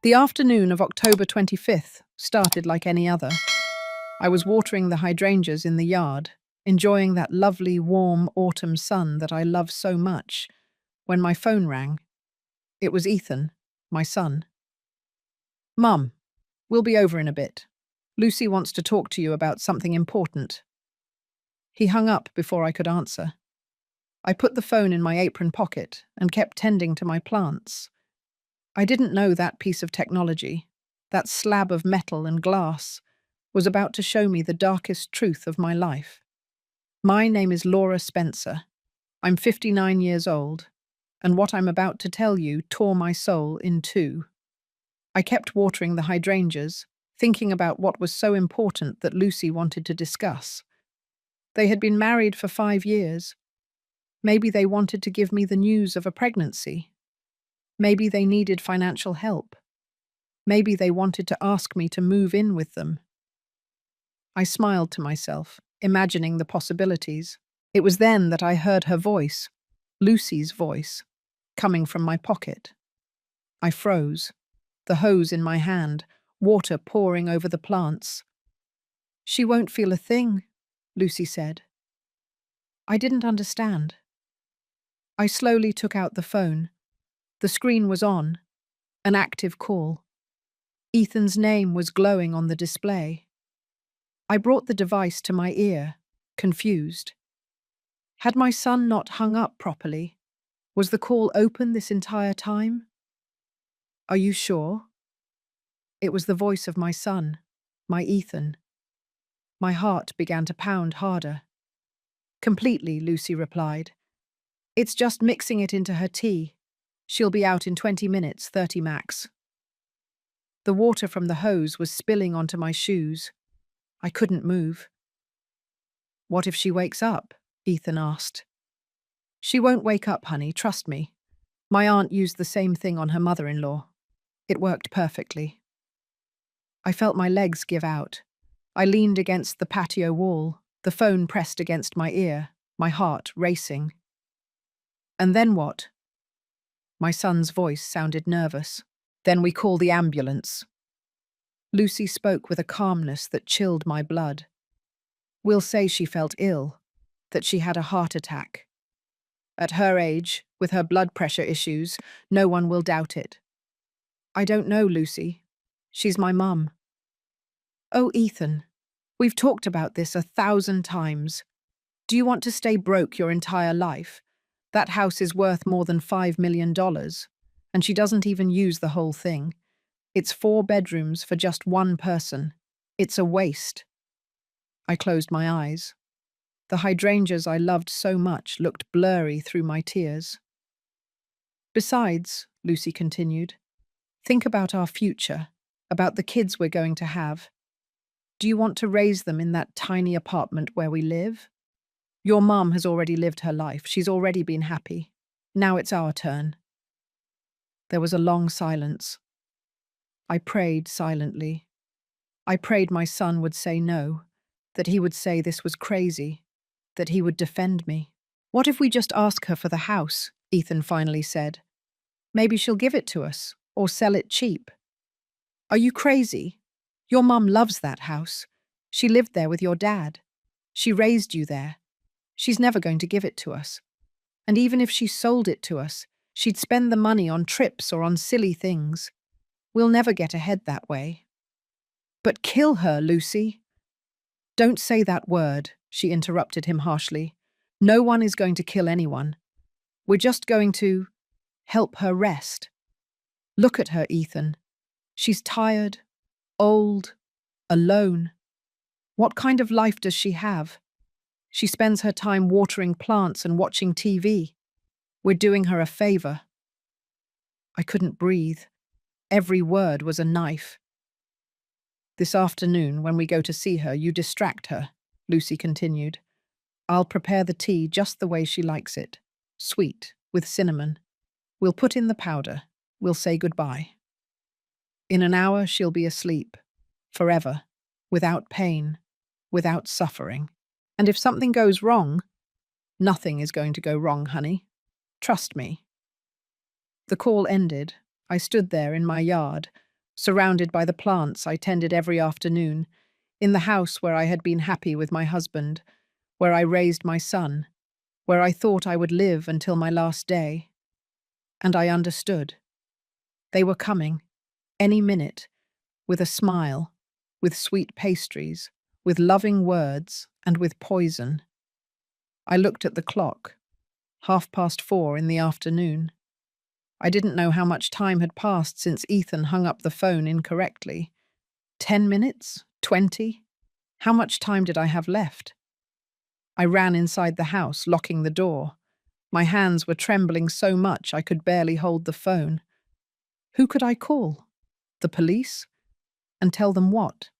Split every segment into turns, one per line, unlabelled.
The afternoon of October 25th started like any other. I was watering the hydrangeas in the yard, enjoying that lovely, warm autumn sun that I love so much, when my phone rang. It was Ethan, my son. "Mum, we'll be over in a bit. Lucy wants to talk to you about something important." He hung up before I could answer. I put the phone in my apron pocket and kept tending to my plants. I didn't know that piece of technology, that slab of metal and glass, was about to show me the darkest truth of my life. My name is Laura Spencer. I'm 59 years old, and what I'm about to tell you tore my soul in two. I kept watering the hydrangeas, thinking about what was so important that Lucy wanted to discuss. They had been married for 5 years. Maybe they wanted to give me the news of a pregnancy. Maybe they needed financial help. Maybe they wanted to ask me to move in with them. I smiled to myself, imagining the possibilities. It was then that I heard her voice, Lucy's voice, coming from my pocket. I froze, the hose in my hand, water pouring over the plants. "She won't feel a thing," Lucy said. I didn't understand. I slowly took out the phone. The screen was on, an active call. Ethan's name was glowing on the display. I brought the device to my ear, confused. Had my son not hung up properly? Was the call open this entire time? "Are you sure?" It was the voice of my son, my Ethan. My heart began to pound harder. "Completely," Lucy replied. "It's just mixing it into her tea. She'll be out in 20 minutes, 30 max." The water from the hose was spilling onto my shoes. I couldn't move. "What if she wakes up?" Ethan asked. "She won't wake up, honey, trust me. My aunt used the same thing on her mother-in-law. It worked perfectly." I felt my legs give out. I leaned against the patio wall, the phone pressed against my ear, my heart racing. "And then what?" My son's voice sounded nervous. "Then we call the ambulance." Lucy spoke with a calmness that chilled my blood. "We'll say she felt ill, that she had a heart attack. At her age, with her blood pressure issues, no one will doubt it." "I don't know, Lucy. She's my mum." "Oh, Ethan, we've talked about this 1,000 times. Do you want to stay broke your entire life? That house is worth more than $5 million, and she doesn't even use the whole thing. It's 4 bedrooms for just one person. It's a waste." I closed my eyes. The hydrangeas I loved so much looked blurry through my tears. "Besides," Lucy continued, "think about our future, about the kids we're going to have. Do you want to raise them in that tiny apartment where we live? Your mum has already lived her life. She's already been happy. Now it's our turn." There was a long silence. I prayed silently. I prayed my son would say no, that he would say this was crazy, that he would defend me. "What if we just ask her for the house?" Ethan finally said. "Maybe she'll give it to us, or sell it cheap." "Are you crazy? Your mum loves that house. She lived there with your dad. She raised you there. She's never going to give it to us. And even if she sold it to us, she'd spend the money on trips or on silly things. We'll never get ahead that way." "But kill her, Lucy." "Don't say that word," she interrupted him harshly. "No one is going to kill anyone. We're just going to help her rest. Look at her, Ethan. She's tired, old, alone. What kind of life does she have? She spends her time watering plants and watching TV. We're doing her a favor." I couldn't breathe. Every word was a knife. "This afternoon, when we go to see her, you distract her," Lucy continued. "I'll prepare the tea just the way she likes it. Sweet, with cinnamon. We'll put in the powder. We'll say goodbye. In an hour, she'll be asleep. Forever. Without pain. Without suffering. And if something goes wrong, nothing is going to go wrong, honey. Trust me." The call ended. I stood there in my yard, surrounded by the plants I tended every afternoon, in the house where I had been happy with my husband, where I raised my son, where I thought I would live until my last day. And I understood. They were coming, any minute, with a smile, with sweet pastries, with loving words, and with poison. I looked at the clock, 4:30 in the afternoon. I didn't know how much time had passed since Ethan hung up the phone incorrectly. 10 minutes? 20? How much time did I have left? I ran inside the house, locking the door. My hands were trembling so much I could barely hold the phone. Who could I call? The police? And tell them what?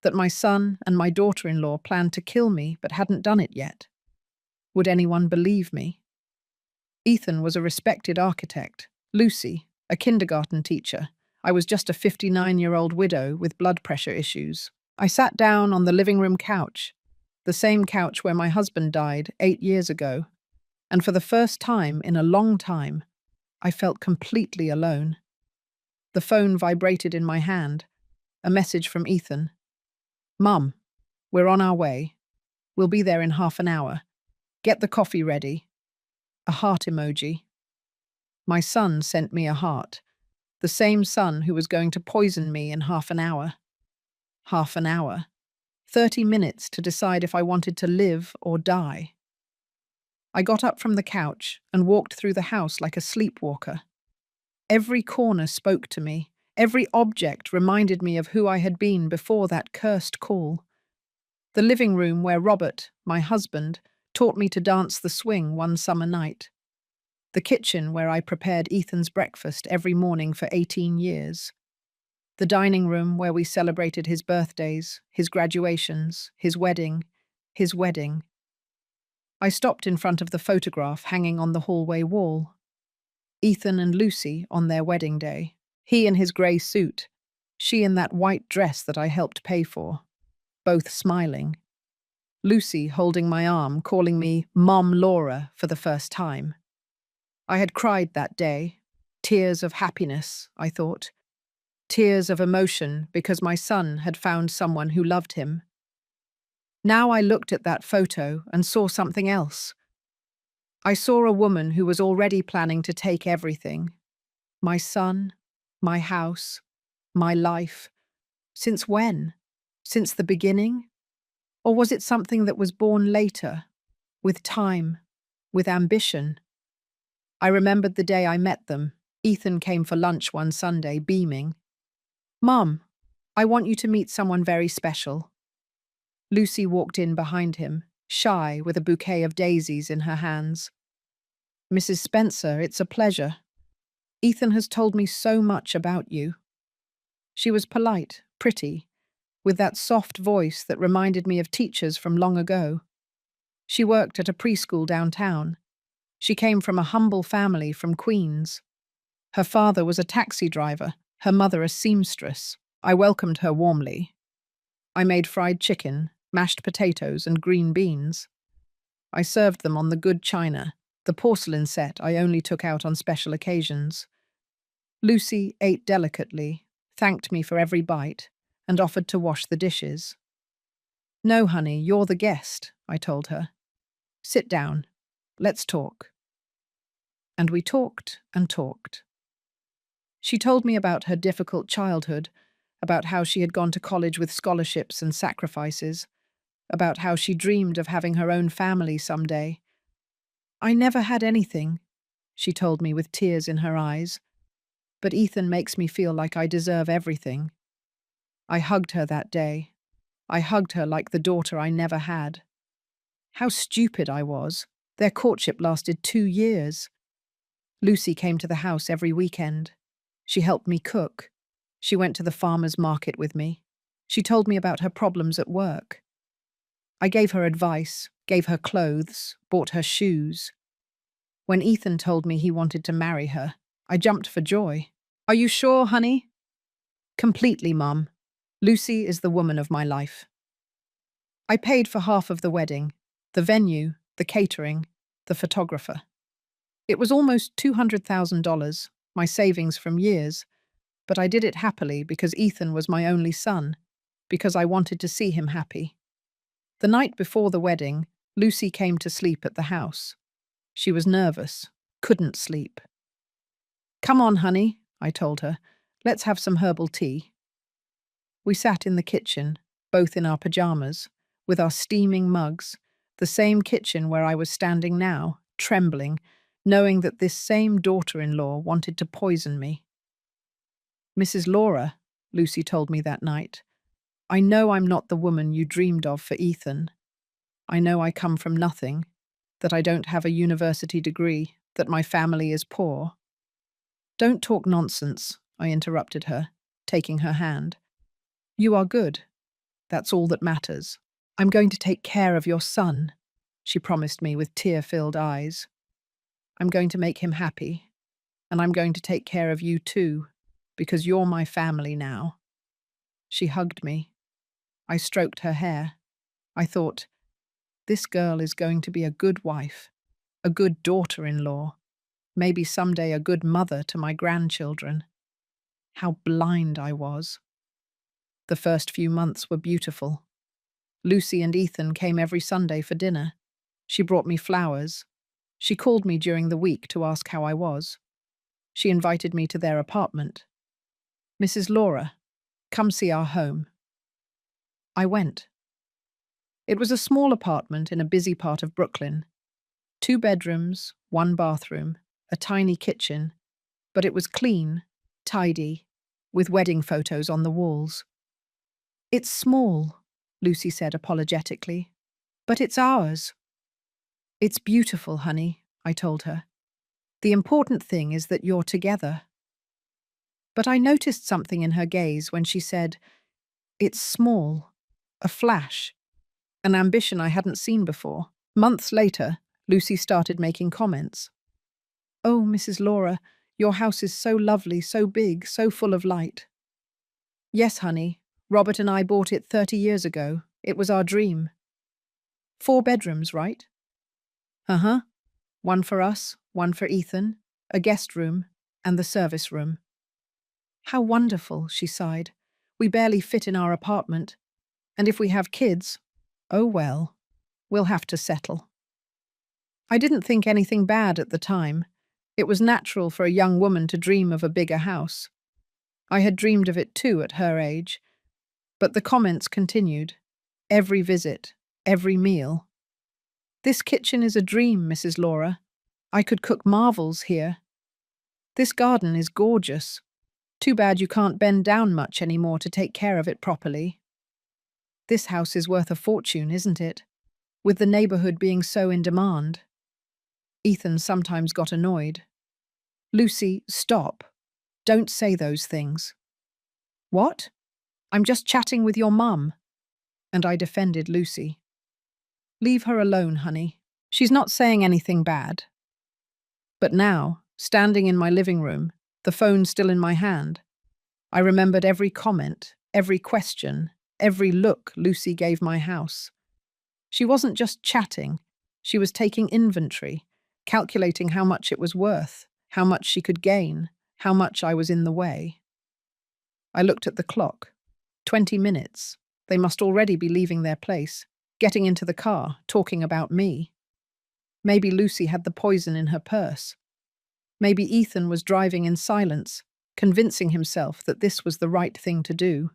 That my son and my daughter-in-law planned to kill me but hadn't done it yet. Would anyone believe me? Ethan was a respected architect. Lucy, a kindergarten teacher. I was just a 59-year-old widow with blood pressure issues. I sat down on the living room couch, the same couch where my husband died 8 years ago, and for the first time in a long time, I felt completely alone. The phone vibrated in my hand, a message from Ethan. "Mum, we're on our way. We'll be there in half an hour. Get the coffee ready." A heart emoji. My son sent me a heart, the same son who was going to poison me in half an hour. Half an hour. 30 minutes to decide if I wanted to live or die. I got up from the couch and walked through the house like a sleepwalker. Every corner spoke to me. Every object reminded me of who I had been before that cursed call. The living room where Robert, my husband, taught me to dance the swing one summer night. The kitchen where I prepared Ethan's breakfast every morning for 18 years. The dining room where we celebrated his birthdays, his graduations, his wedding. I stopped in front of the photograph hanging on the hallway wall. Ethan and Lucy on their wedding day. He in his grey suit, she in that white dress that I helped pay for, both smiling. Lucy holding my arm, calling me Mom Laura for the first time. I had cried that day, tears of happiness, I thought. Tears of emotion because my son had found someone who loved him. Now I looked at that photo and saw something else. I saw a woman who was already planning to take everything. My son, my house, my life. Since when? Since the beginning? Or was it something that was born later, with time, with ambition? I remembered the day I met them. Ethan came for lunch one Sunday, beaming. "Mum, I want you to meet someone very special." Lucy walked in behind him, shy, with a bouquet of daisies in her hands. "Mrs. Spencer, it's a pleasure. Ethan has told me so much about you." She was polite, pretty, with that soft voice that reminded me of teachers from long ago. She worked at a preschool downtown. She came from a humble family from Queens. Her father was a taxi driver, her mother a seamstress. I welcomed her warmly. I made fried chicken, mashed potatoes, and green beans. I served them on the good china, the porcelain set I only took out on special occasions. Lucy ate delicately, thanked me for every bite, and offered to wash the dishes. "No, honey, you're the guest," I told her. "Sit down. Let's talk." And we talked and talked. She told me about her difficult childhood, about how she had gone to college with scholarships and sacrifices, about how she dreamed of having her own family someday. "I never had anything," she told me with tears in her eyes, "but Ethan makes me feel like I deserve everything." I hugged her that day. I hugged her like the daughter I never had. How stupid I was. Their courtship lasted 2 years. Lucy came to the house every weekend. She helped me cook. She went to the farmer's market with me. She told me about her problems at work. I gave her advice, gave her clothes, bought her shoes. When Ethan told me he wanted to marry her, I jumped for joy. "Are you sure, honey?" "Completely, Mum. Lucy is the woman of my life." I paid for half of the wedding, the venue, the catering, the photographer. It was almost $200,000, my savings from years, But I did it happily because Ethan was my only son, because I wanted to see him happy. The night before the wedding, Lucy came to sleep at the house. She was nervous, couldn't sleep. "Come on, honey," I told her. "Let's have some herbal tea." We sat in the kitchen, both in our pajamas, with our steaming mugs, the same kitchen where I was standing now, trembling, knowing that this same daughter-in-law wanted to poison me. "Mrs. Laura," Lucy told me that night, "I know I'm not the woman you dreamed of for Ethan. I know I come from nothing, that I don't have a university degree, that my family is poor." "Don't talk nonsense," I interrupted her, taking her hand. "You are good. That's all that matters. I'm going to take care of your son," she promised me with tear-filled eyes. "I'm going to make him happy, and I'm going to take care of you too, because you're my family now." She hugged me. I stroked her hair. I thought, this girl is going to be a good wife, a good daughter-in-law, maybe someday a good mother to my grandchildren. How blind I was. The first few months were beautiful. Lucy and Ethan came every Sunday for dinner. She brought me flowers. She called me during the week to ask how I was. She invited me to their apartment. "Mrs. Laura, come see our home." I went. It was a small apartment in a busy part of Brooklyn. 2 bedrooms, 1 bathroom, a tiny kitchen, but it was clean, tidy, with wedding photos on the walls. "It's small," Lucy said apologetically, "but it's ours." "It's beautiful, honey," I told her. "The important thing is that you're together." But I noticed something in her gaze when she said, "It's small," a flash, an ambition I hadn't seen before. Months later, Lucy started making comments. "Oh, Mrs. Laura, your house is so lovely, so big, so full of light." "Yes, honey. Robert and I bought it 30 years ago. It was our dream." 4 bedrooms, right?" "Uh-huh. 1 for us, 1 for Ethan, a guest room, and the service room." "How wonderful," she sighed. "We barely fit in our apartment. And if we have kids, oh well, we'll have to settle." I didn't think anything bad at the time. It was natural for a young woman to dream of a bigger house. I had dreamed of it too at her age. But the comments continued. Every visit, every meal. "This kitchen is a dream, Mrs. Laura. I could cook marvels here. This garden is gorgeous. Too bad you can't bend down much anymore to take care of it properly. This house is worth a fortune, isn't it? With the neighborhood being so in demand." Ethan sometimes got annoyed. "Lucy, stop. Don't say those things." "What? I'm just chatting with your mum." And I defended Lucy. "Leave her alone, honey. She's not saying anything bad." But now, standing in my living room, the phone still in my hand, I remembered every comment, every question, every look Lucy gave my house. She wasn't just chatting, she was taking inventory, calculating how much it was worth, how much she could gain, how much I was in the way. I looked at the clock. 20 minutes. They must already be leaving their place, getting into the car, talking about me. Maybe Lucy had the poison in her purse. Maybe Ethan was driving in silence, convincing himself that this was the right thing to do.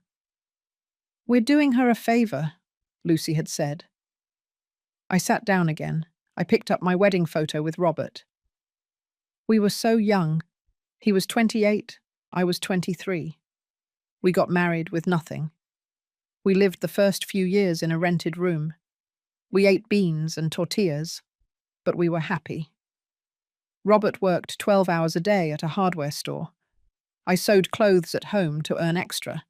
"We're doing her a favor," Lucy had said. I sat down again. I picked up my wedding photo with Robert. We were so young. He was 28, I was 23. We got married with nothing. We lived the first few years in a rented room. We ate beans and tortillas, but we were happy. Robert worked 12 hours a day at a hardware store. I sewed clothes at home to earn extra.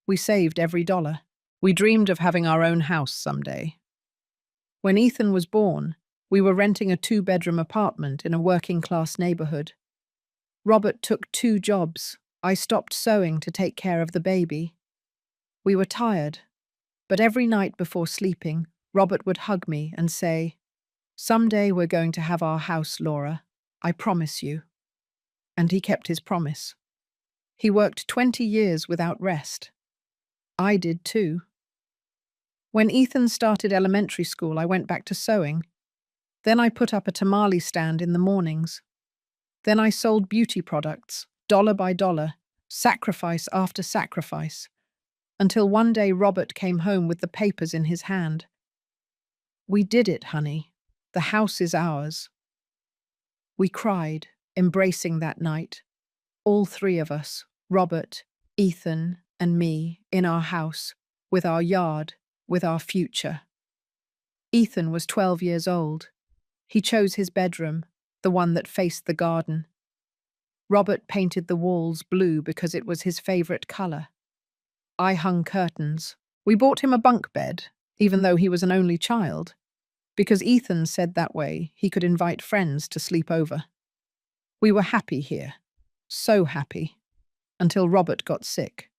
We saved every dollar. We dreamed of having our own house someday. When Ethan was born, we were renting a 2-bedroom apartment in a working-class neighborhood. Robert took 2 jobs. I stopped sewing to take care of the baby. We were tired, but every night before sleeping, Robert would hug me and say, "Someday we're going to have our house, Laura. I promise you." And he kept his promise. He worked 20 years without rest. I did too. When Ethan started elementary school, I went back to sewing. Then I put up a tamale stand in the mornings. Then I sold beauty products, dollar by dollar, sacrifice after sacrifice, until one day Robert came home with the papers in his hand. "We did it, honey. The house is ours." We cried, embracing that night. All three of us, Robert, Ethan, and me, in our house, with our yard, with our future. Ethan was 12 years old. He chose his bedroom, the one that faced the garden. Robert painted the walls blue because it was his favorite color. I hung curtains. We bought him a bunk bed, even though he was an only child, because Ethan said that way he could invite friends to sleep over. We were happy here, so happy, until Robert got sick.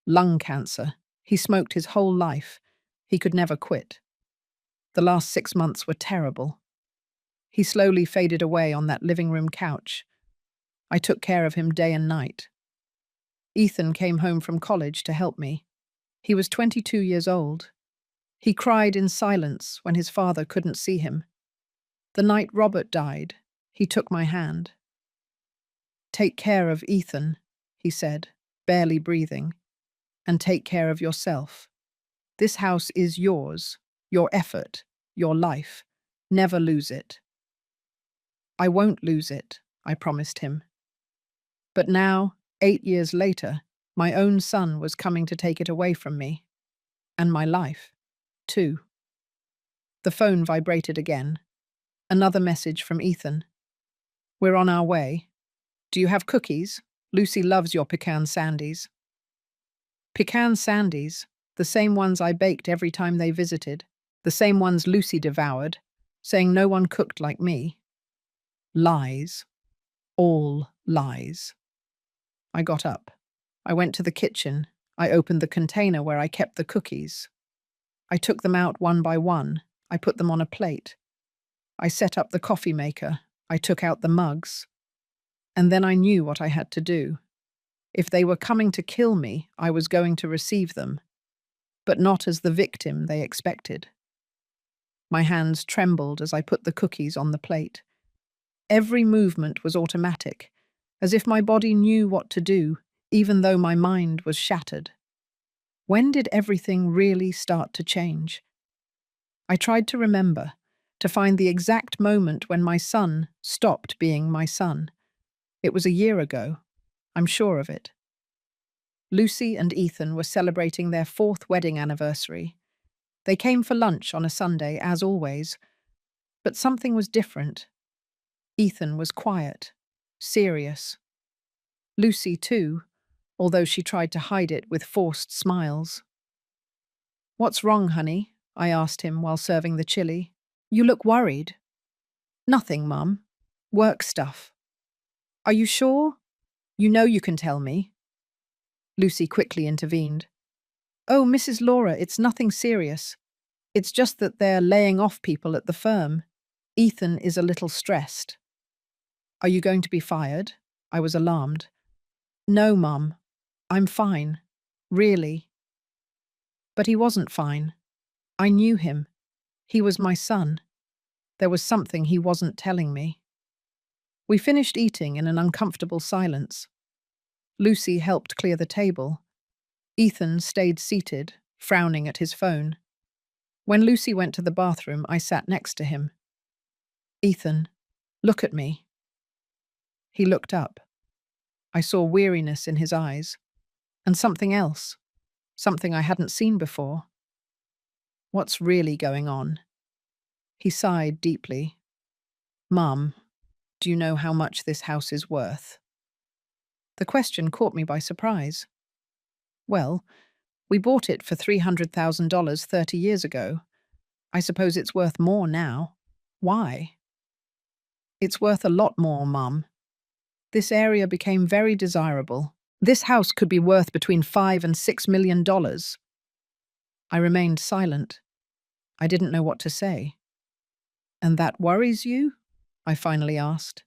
Lung cancer. He smoked his whole life. He could never quit. The last 6 months were terrible. He slowly faded away on that living room couch. I took care of him day and night. Ethan came home from college to help me. He was 22 years old. He cried in silence when his father couldn't see him. The night Robert died, he took my hand. "Take care of Ethan," he said, barely breathing, "and take care of yourself. This house is yours, your effort, your life. Never lose it." "I won't lose it," I promised him. But now, 8 years later, my own son was coming to take it away from me. And my life, too. The phone vibrated again. Another message from Ethan. "We're on our way. Do you have cookies? Lucy loves your pecan sandies." Pecan sandies, the same ones I baked every time they visited, the same ones Lucy devoured, saying no one cooked like me. Lies. All lies. I got up. I went to the kitchen. I opened the container where I kept the cookies. I took them out one by one. I put them on a plate. I set up the coffee maker. I took out the mugs. And then I knew what I had to do. If they were coming to kill me, I was going to receive them, but not as the victim they expected. My hands trembled as I put the cookies on the plate. Every movement was automatic, as if my body knew what to do, even though my mind was shattered. When did everything really start to change? I tried to remember, to find the exact moment when my son stopped being my son. It was a year ago. I'm sure of it. Lucy and Ethan were celebrating their 4th wedding anniversary. They came for lunch on a Sunday, as always, but something was different. Ethan was quiet, serious. Lucy, too, although she tried to hide it with forced smiles. "What's wrong, honey?" I asked him while serving the chili. "You look worried." "Nothing, Mum. Work stuff." "Are you sure? You know you can tell me." Lucy quickly intervened. "Oh, Mrs. Laura, it's nothing serious. It's just that they're laying off people at the firm. Ethan is a little stressed." "Are you going to be fired?" I was alarmed. "No, Mum. I'm fine. Really." But he wasn't fine. I knew him. He was my son. There was something he wasn't telling me. We finished eating in an uncomfortable silence. Lucy helped clear the table. Ethan stayed seated, frowning at his phone. When Lucy went to the bathroom, I sat next to him. "Ethan, look at me." He looked up. I saw weariness in his eyes, and something else, something I hadn't seen before. "What's really going on?" He sighed deeply. "Mum, do you know how much this house is worth?" The question caught me by surprise. "Well, we bought it for $300,000 30 years ago. I suppose it's worth more now. Why?" "It's worth a lot more, Mum. This area became very desirable. This house could be worth between $5 and $6 million." I remained silent. I didn't know what to say. "And that worries you?" I finally asked.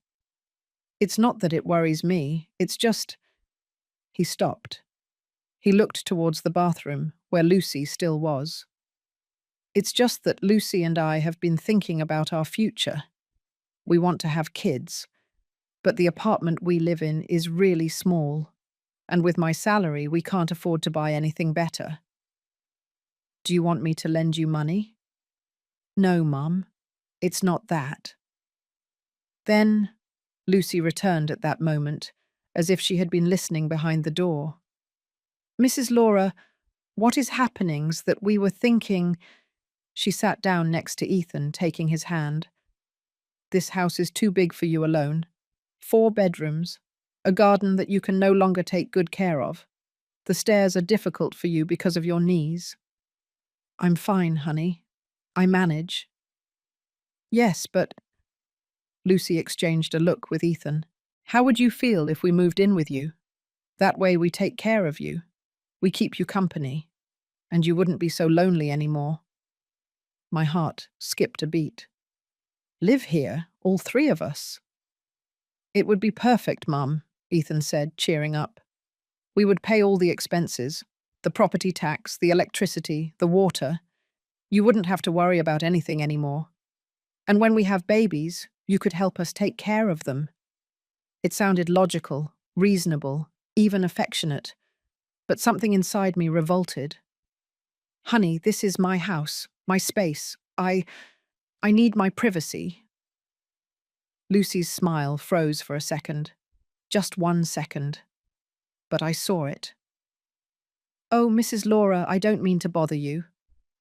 "It's not that it worries me. It's just He stopped. He looked towards the bathroom, where Lucy still was. It's just that Lucy and I have been thinking about our future. We want to have kids, but the apartment we live in is really small, and with my salary, we can't afford to buy anything better. Do you want me to lend you money? No, Mum. It's not that. Then Lucy returned at that moment, as if she had been listening behind the door. Mrs. Laura, what is happening's that we were thinking. She sat down next to Ethan, taking his hand. This house is too big for you alone. 4 bedrooms, a garden that you can no longer take good care of. The stairs are difficult for you because of your knees. I'm fine, honey. I manage. Yes, but… Lucy exchanged a look with Ethan. How would you feel if we moved in with you? That way we take care of you. We keep you company, and you wouldn't be so lonely anymore. My heart skipped a beat. Live here, all 3 of us. It would be perfect, Mum, Ethan said, cheering up. We would pay all the expenses, the property tax, the electricity, the water. You wouldn't have to worry about anything anymore. And when we have babies, you could help us take care of them. It sounded logical, reasonable, even affectionate, but something inside me revolted. Honey, this is my house, my space. I need my privacy. Lucy's smile froze for a second. Just 1 second. But I saw it. Oh, Mrs. Laura, I don't mean to bother you.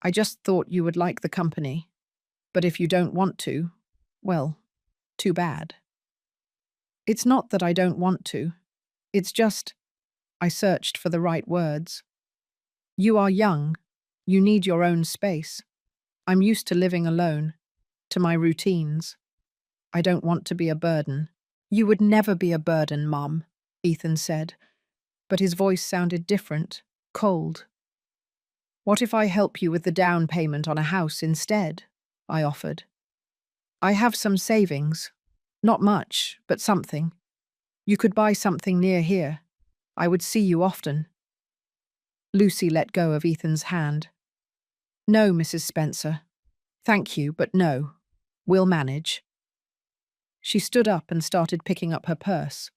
I just thought you would like the company. But if you don't want to, well, too bad. It's not that I don't want to. It's just… I searched for the right words. You are young. You need your own space. I'm used to living alone, to my routines. I don't want to be a burden. You would never be a burden, Mom, Ethan said, but his voice sounded different, cold. What if I help you with the down payment on a house instead? I offered. I have some savings. Not much, but something. You could buy something near here. I would see you often. Lucy let go of Ethan's hand. No, Mrs. Spencer. Thank you, but no. We'll manage. She stood up and started picking up her purse.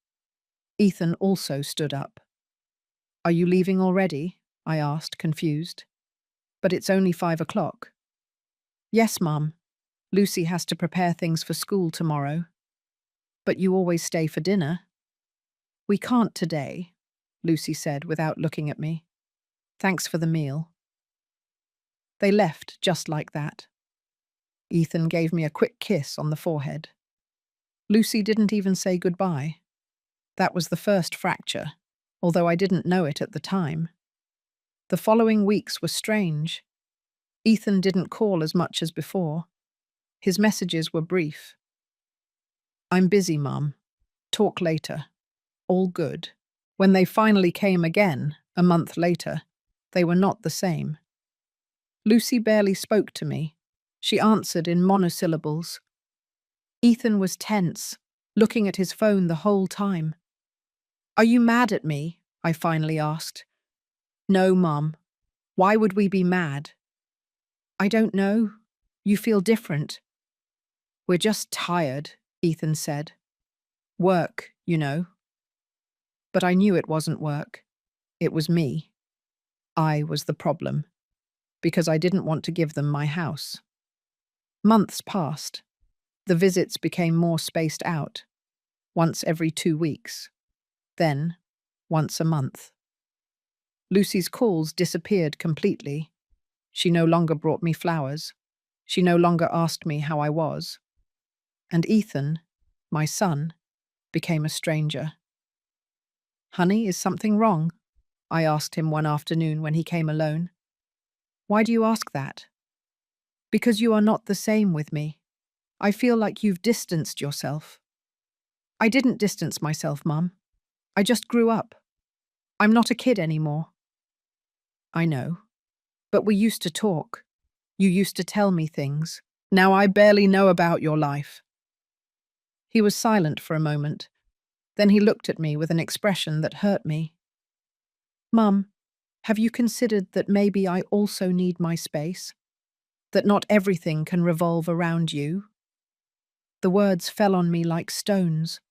Ethan also stood up. Are you leaving already? I asked, confused. But it's only 5 o'clock. Yes, Mum. Lucy has to prepare things for school tomorrow. But you always stay for dinner. We can't today, Lucy said without looking at me. Thanks for the meal. They left just like that. Ethan gave me a quick kiss on the forehead. Lucy didn't even say goodbye. That was the first fracture, although I didn't know it at the time. The following weeks were strange. Ethan didn't call as much as before. His messages were brief. I'm busy, Mum. Talk later. All good. When they finally came again, a month later, they were not the same. Lucy barely spoke to me. She answered in monosyllables. Ethan was tense, looking at his phone the whole time. Are you mad at me? I finally asked. No, Mum. Why would we be mad? I don't know. You feel different. We're just tired, Ethan said. Work, you know. But I knew it wasn't work. It was me. I was the problem, because I didn't want to give them my house. Months passed. The visits became more spaced out, once every 2 weeks, then once a month. Lucy's calls disappeared completely. She no longer brought me flowers. She no longer asked me how I was. And Ethan, my son, became a stranger. Honey, is something wrong? I asked him one afternoon when he came alone. Why do you ask that? Because you are not the same with me. I feel like you've distanced yourself. I didn't distance myself, Mum. I just grew up. I'm not a kid anymore. I know. But we used to talk. You used to tell me things. Now I barely know about your life. He was silent for a moment. Then he looked at me with an expression that hurt me. Mum, have you considered that maybe I also need my space? That not everything can revolve around you? The words fell on me like stones.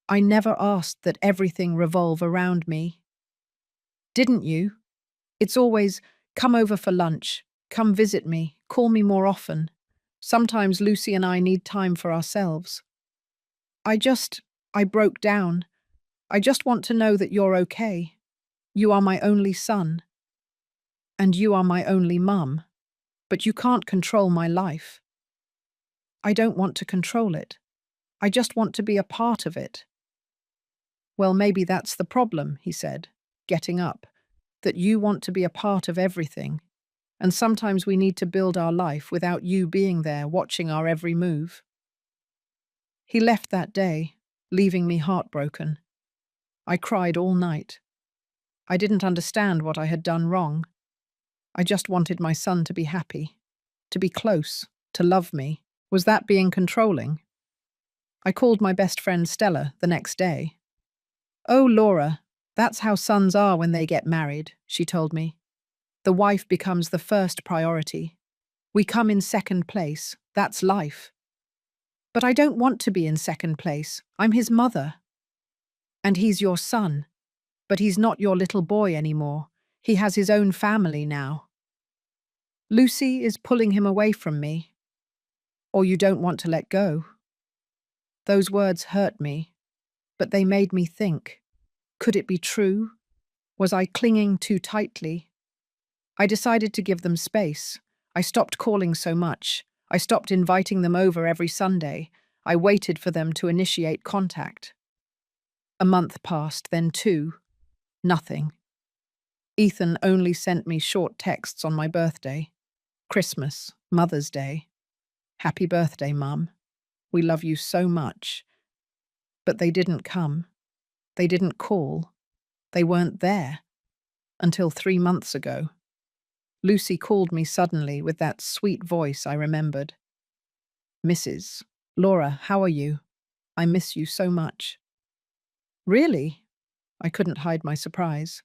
I never asked that everything revolve around me. Didn't you? It's always, come over for lunch, come visit me, call me more often. Sometimes Lucy and I need time for ourselves. I broke down. I just want to know that you're okay. You are my only son. And you are my only mum. But you can't control my life. I don't want to control it. I just want to be a part of it. Well, maybe that's the problem, he said, getting up, that you want to be a part of everything. And sometimes we need to build our life without you being there watching our every move. He left that day, leaving me heartbroken. I cried all night. I didn't understand what I had done wrong. I just wanted my son to be happy, to be close, to love me. Was that being controlling? I called my best friend Stella the next day. Oh, Laura, that's how sons are when they get married, she told me. The wife becomes the first priority. We come in second place. That's life. But I don't want to be in second place. I'm his mother. And he's your son. But he's not your little boy anymore. He has his own family now. Lucy is pulling him away from me. Or you don't want to let go. Those words hurt me, but they made me think. Could it be true? Was I clinging too tightly? I decided to give them space. I stopped calling so much. I stopped inviting them over every Sunday. I waited for them to initiate contact. A month passed, then two. Nothing. Ethan only sent me short texts on my birthday. Christmas, Mother's Day. Happy birthday, Mum. We love you so much. But they didn't come. They didn't call. They weren't there. Until 3 months ago. Lucy called me suddenly with that sweet voice I remembered. Mrs. Laura, how are you? I miss you so much. Really? I couldn't hide my surprise.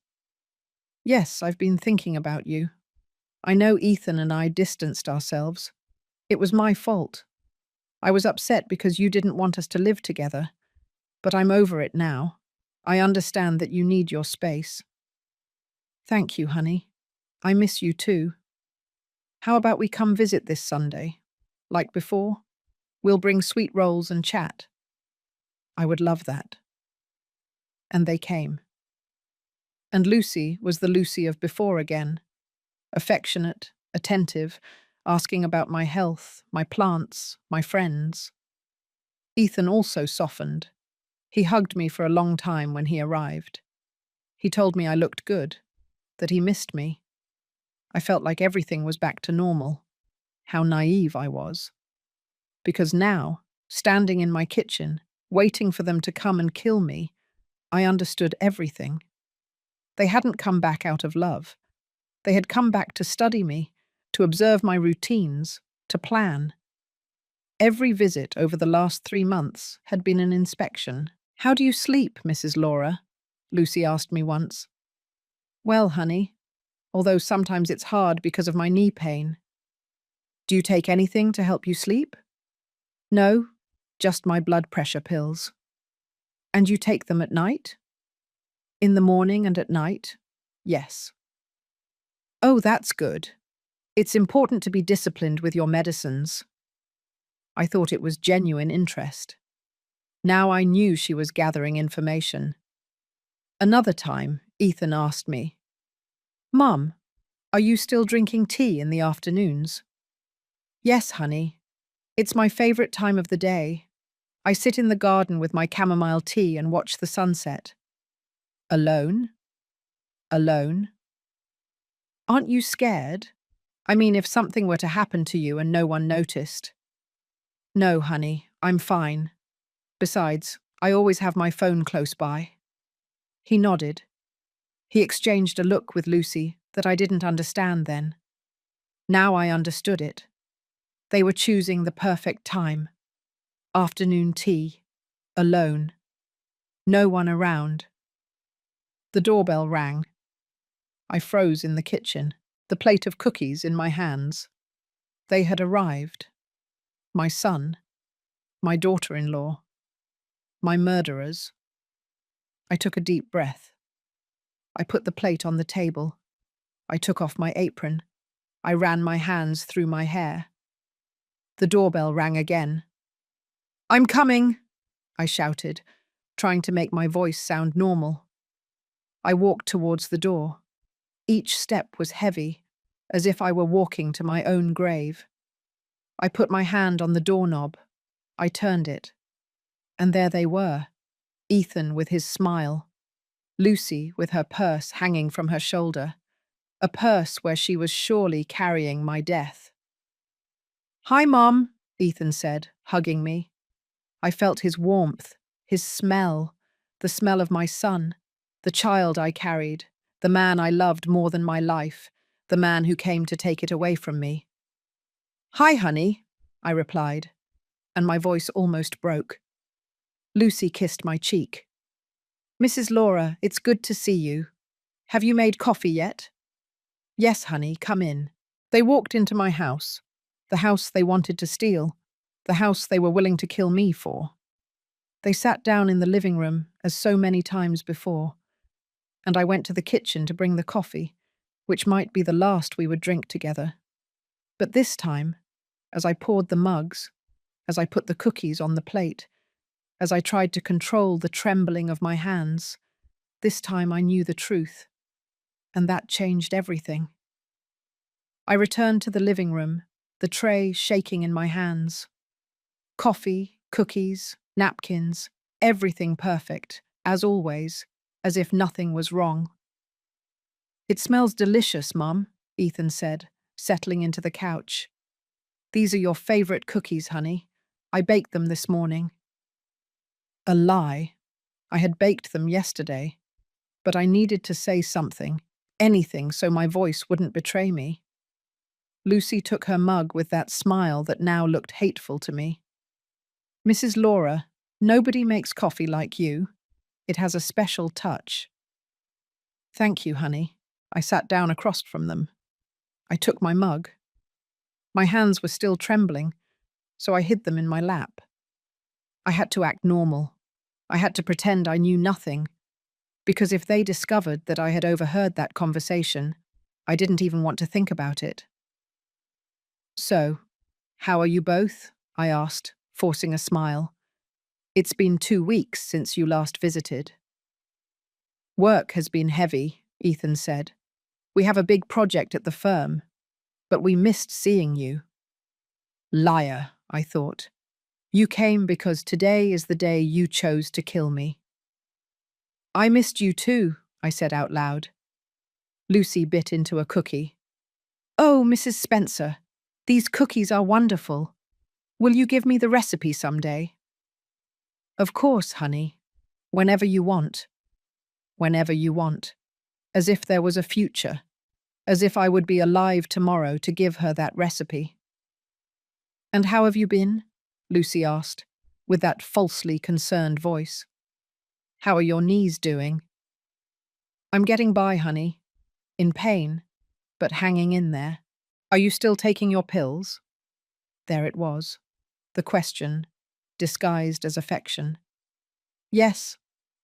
Yes, I've been thinking about you. I know Ethan and I distanced ourselves. It was my fault. I was upset because you didn't want us to live together. But I'm over it now. I understand that you need your space. Thank you, honey. I miss you too. How about we come visit this Sunday? Like before? We'll bring sweet rolls and chat. I would love that. And they came. And Lucy was the Lucy of before again. Affectionate, attentive, asking about my health, my plants, my friends. Ethan also softened. He hugged me for a long time when he arrived. He told me I looked good, that he missed me. I felt like everything was back to normal. How naive I was. Because now, standing in my kitchen, waiting for them to come and kill me, I understood everything. They hadn't come back out of love. They had come back to study me, to observe my routines, to plan. Every visit over the last 3 months had been an inspection. How do you sleep, Mrs. Laura? Lucy asked me once. Well, honey, although sometimes it's hard because of my knee pain. Do you take anything to help you sleep? No, just my blood pressure pills. And you take them at night? In the morning and at night? Yes. Oh, that's good. It's important to be disciplined with your medicines. I thought it was genuine interest. Now I knew she was gathering information. Another time, Ethan asked me, Mum, are you still drinking tea in the afternoons? Yes, honey. It's my favorite time of the day. I sit in the garden with my chamomile tea and watch the sunset. Alone? Alone? Aren't you scared? I mean, if something were to happen to you and no one noticed. No, honey, I'm fine. Besides, I always have my phone close by. He nodded. He exchanged a look with Lucy that I didn't understand then. Now I understood it. They were choosing the perfect time. Afternoon tea. Alone. No one around. The doorbell rang. I froze in the kitchen, the plate of cookies in my hands. They had arrived. My son, my daughter-in-law, my murderers. I took a deep breath. I put the plate on the table. I took off my apron. I ran my hands through my hair. The doorbell rang again. "I'm coming," I shouted, trying to make my voice sound normal. I walked towards the door. Each step was heavy, as if I were walking to my own grave. I put my hand on the doorknob. I turned it. And there they were, Ethan with his smile, Lucy with her purse hanging from her shoulder, a purse where she was surely carrying my death. "Hi, Mom," Ethan said, hugging me. I felt his warmth, his smell, the smell of my son, the child I carried, the man I loved more than my life, the man who came to take it away from me. "Hi, honey," I replied, and my voice almost broke. Lucy kissed my cheek. "Mrs. Laura, it's good to see you. Have you made coffee yet?" "Yes, honey, come in." They walked into my house, the house they wanted to steal, the house they were willing to kill me for. They sat down in the living room, as so many times before, and I went to the kitchen to bring the coffee, which might be the last we would drink together. But this time, as I poured the mugs, as I put the cookies on the plate, as I tried to control the trembling of my hands, this time I knew the truth, and that changed everything. I returned to the living room, the tray shaking in my hands. Coffee, cookies, napkins, everything perfect, as always, as if nothing was wrong. "It smells delicious, Mum," Ethan said, settling into the couch. "These are your favorite cookies, honey. I baked them this morning." A lie. I had baked them yesterday, but I needed to say something, anything, so my voice wouldn't betray me. Lucy took her mug with that smile that now looked hateful to me. "Mrs. Laura, nobody makes coffee like you. It has a special touch." "Thank you, honey." I sat down across from them. I took my mug. My hands were still trembling, so I hid them in my lap. I had to act normal. I had to pretend I knew nothing, because if they discovered that I had overheard that conversation, I didn't even want to think about it. "So, how are you both?" I asked, forcing a smile. "It's been 2 weeks since you last visited." "Work has been heavy," Ethan said. "We have a big project at the firm, but we missed seeing you." Liar, I thought. You came because today is the day you chose to kill me. "I missed you too," I said out loud. Lucy bit into a cookie. "Oh, Mrs. Spencer, these cookies are wonderful. Will you give me the recipe someday?" "Of course, honey. Whenever you want." Whenever you want. As if there was a future. As if I would be alive tomorrow to give her that recipe. "And how have you been?" Lucy asked, with that falsely concerned voice. "How are your knees doing?" "I'm getting by, honey. In pain, but hanging in there." "Are you still taking your pills?" There it was. The question, disguised as affection. "Yes,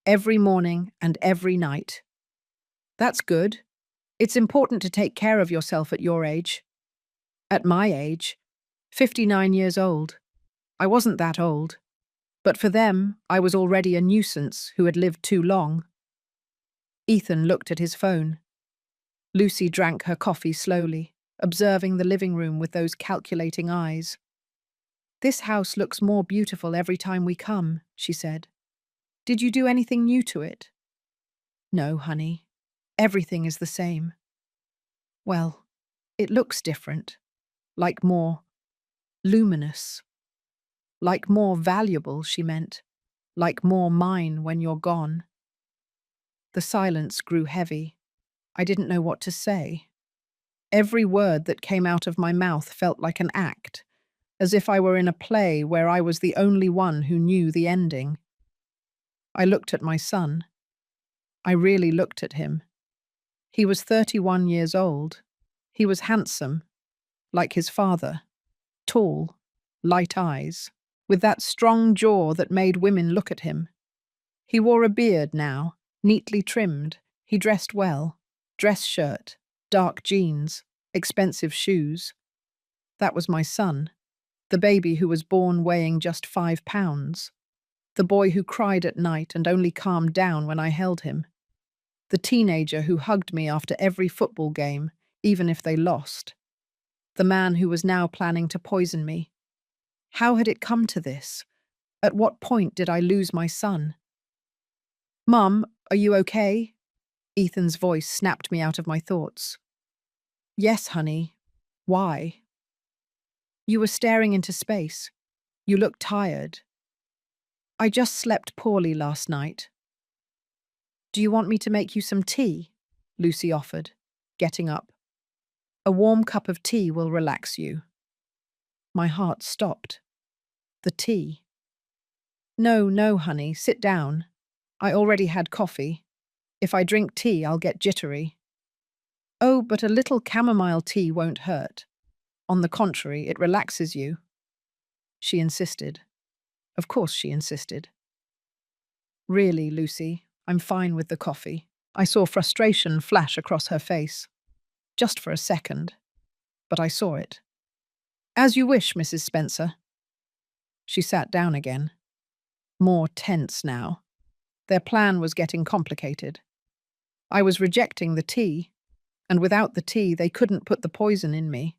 every morning and every night." "That's good. It's important to take care of yourself at your age." "At my age, 59 years old. I wasn't that old. But for them, I was already a nuisance who had lived too long." Ethan looked at his phone. Lucy drank her coffee slowly, observing the living room with those calculating eyes. "This house looks more beautiful every time we come," she said. "Did you do anything new to it?" "No, honey. Everything is the same." "Well, it looks different. Like more luminous. Like more valuable," she meant. "Like more mine when you're gone." The silence grew heavy. I didn't know what to say. Every word that came out of my mouth felt like an act, as if I were in a play where I was the only one who knew the ending. I looked at my son. I really looked at him. He was 31 years old. He was handsome, like his father, tall, light eyes, with that strong jaw that made women look at him. He wore a beard now, neatly trimmed. He dressed well. Dress shirt, dark jeans, expensive shoes. That was my son, the baby who was born weighing just 5 pounds. The boy who cried at night and only calmed down when I held him. The teenager who hugged me after every football game, even if they lost. The man who was now planning to poison me. How had it come to this? At what point did I lose my son? "Mum, are you okay?" Ethan's voice snapped me out of my thoughts. "Yes, honey. Why?" "You were staring into space. You looked tired." "I just slept poorly last night." "Do you want me to make you some tea?" Lucy offered, getting up. "A warm cup of tea will relax you." My heart stopped. The tea. "No, no, honey, sit down. I already had coffee. If I drink tea, I'll get jittery." "Oh, but a little chamomile tea won't hurt. On the contrary, it relaxes you." She insisted. Of course she insisted. "Really, Lucy, I'm fine with the coffee." I saw frustration flash across her face. Just for a second. But I saw it. "As you wish, Mrs. Spencer." She sat down again. More tense now. Their plan was getting complicated. I was rejecting the tea, and without the tea they couldn't put the poison in me.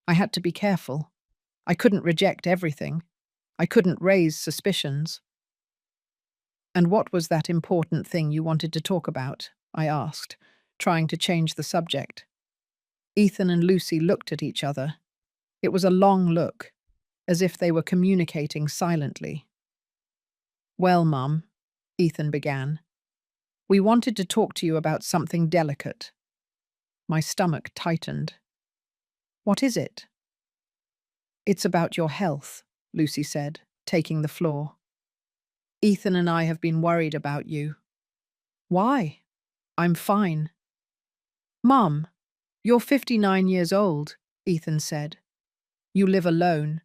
I had to be careful. I couldn't reject everything. I couldn't raise suspicions. "And what was that important thing you wanted to talk about?" I asked, trying to change the subject. Ethan and Lucy looked at each other. It was a long look, as if they were communicating silently. "Well, Mum," Ethan began, "we wanted to talk to you about something delicate." My stomach tightened. "What is it?" "It's about your health," Lucy said, taking the floor. "Ethan and I have been worried about you." "Why?" "I'm fine." "Mum, you're 59 years old," Ethan said. "You live alone.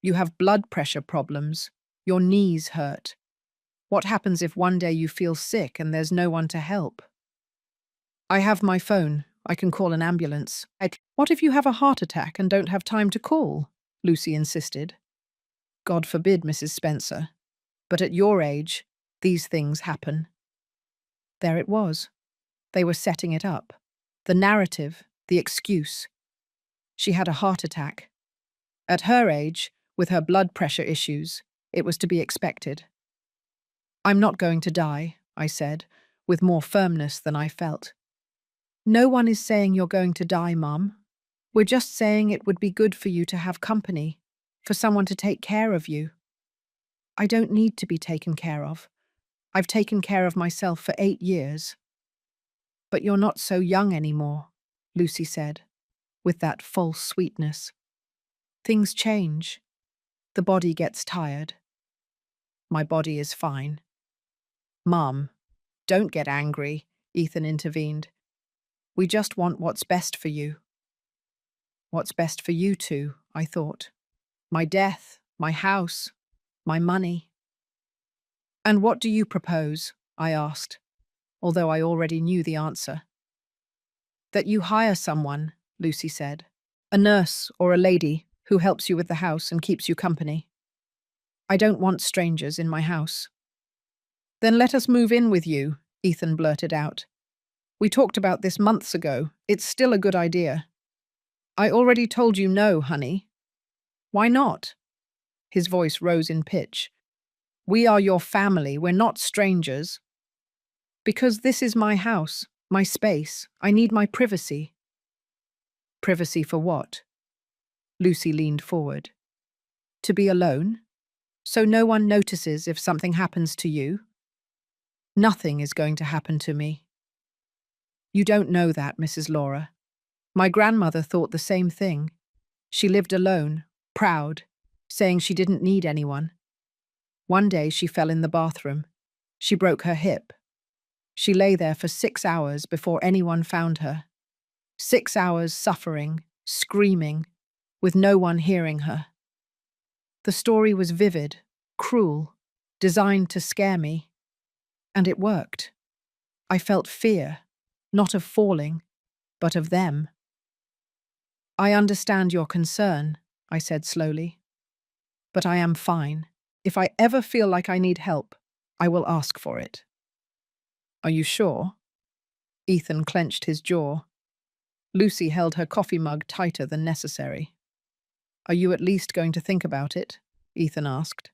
You have blood pressure problems. Your knees hurt. What happens if one day you feel sick and there's no one to help?" "I have my phone. I can call an ambulance." "What if you have a heart attack and don't have time to call?" Lucy insisted. "God forbid, Mrs. Spencer. But at your age, these things happen." There it was. They were setting it up. The narrative, the excuse. She had a heart attack. At her age, with her blood pressure issues, it was to be expected. "I'm not going to die," I said, with more firmness than I felt. "No one is saying you're going to die, Mum. We're just saying it would be good for you to have company, for someone to take care of you." "I don't need to be taken care of. I've taken care of myself for 8 years." "But you're not so young anymore," Lucy said, with that false sweetness. "Things change. The body gets tired." "My body is fine." "Mum, don't get angry," Ethan intervened. "We just want what's best for you." What's best for you two, I thought. My death, my house, my money. "And what do you propose?" I asked, although I already knew the answer. "That you hire someone," Lucy said. "A nurse or a lady who helps you with the house and keeps you company." "I don't want strangers in my house." "Then let us move in with you," Ethan blurted out. "We talked about this months ago. It's still a good idea." "I already told you no, honey." "Why not?" His voice rose in pitch. "We are your family. We're not strangers." "Because this is my house, my space. I need my privacy." "Privacy for what?" Lucy leaned forward. "To be alone? So no one notices if something happens to you?" "Nothing is going to happen to me." "You don't know that, Mrs. Laura. My grandmother thought the same thing. She lived alone, proud, saying she didn't need anyone. One day she fell in the bathroom. She broke her hip. She lay there for 6 hours before anyone found her. 6 hours suffering, screaming, with no one hearing her. The story was vivid, cruel, designed to scare me, and it worked. I felt fear, not of falling, but of them. I understand your concern, I said slowly, but I am fine. If I ever feel like I need help, I will ask for it. Are you sure? Ethan clenched his jaw. Lucy held her coffee mug tighter than necessary. Are you at least going to think about it? Ethan asked.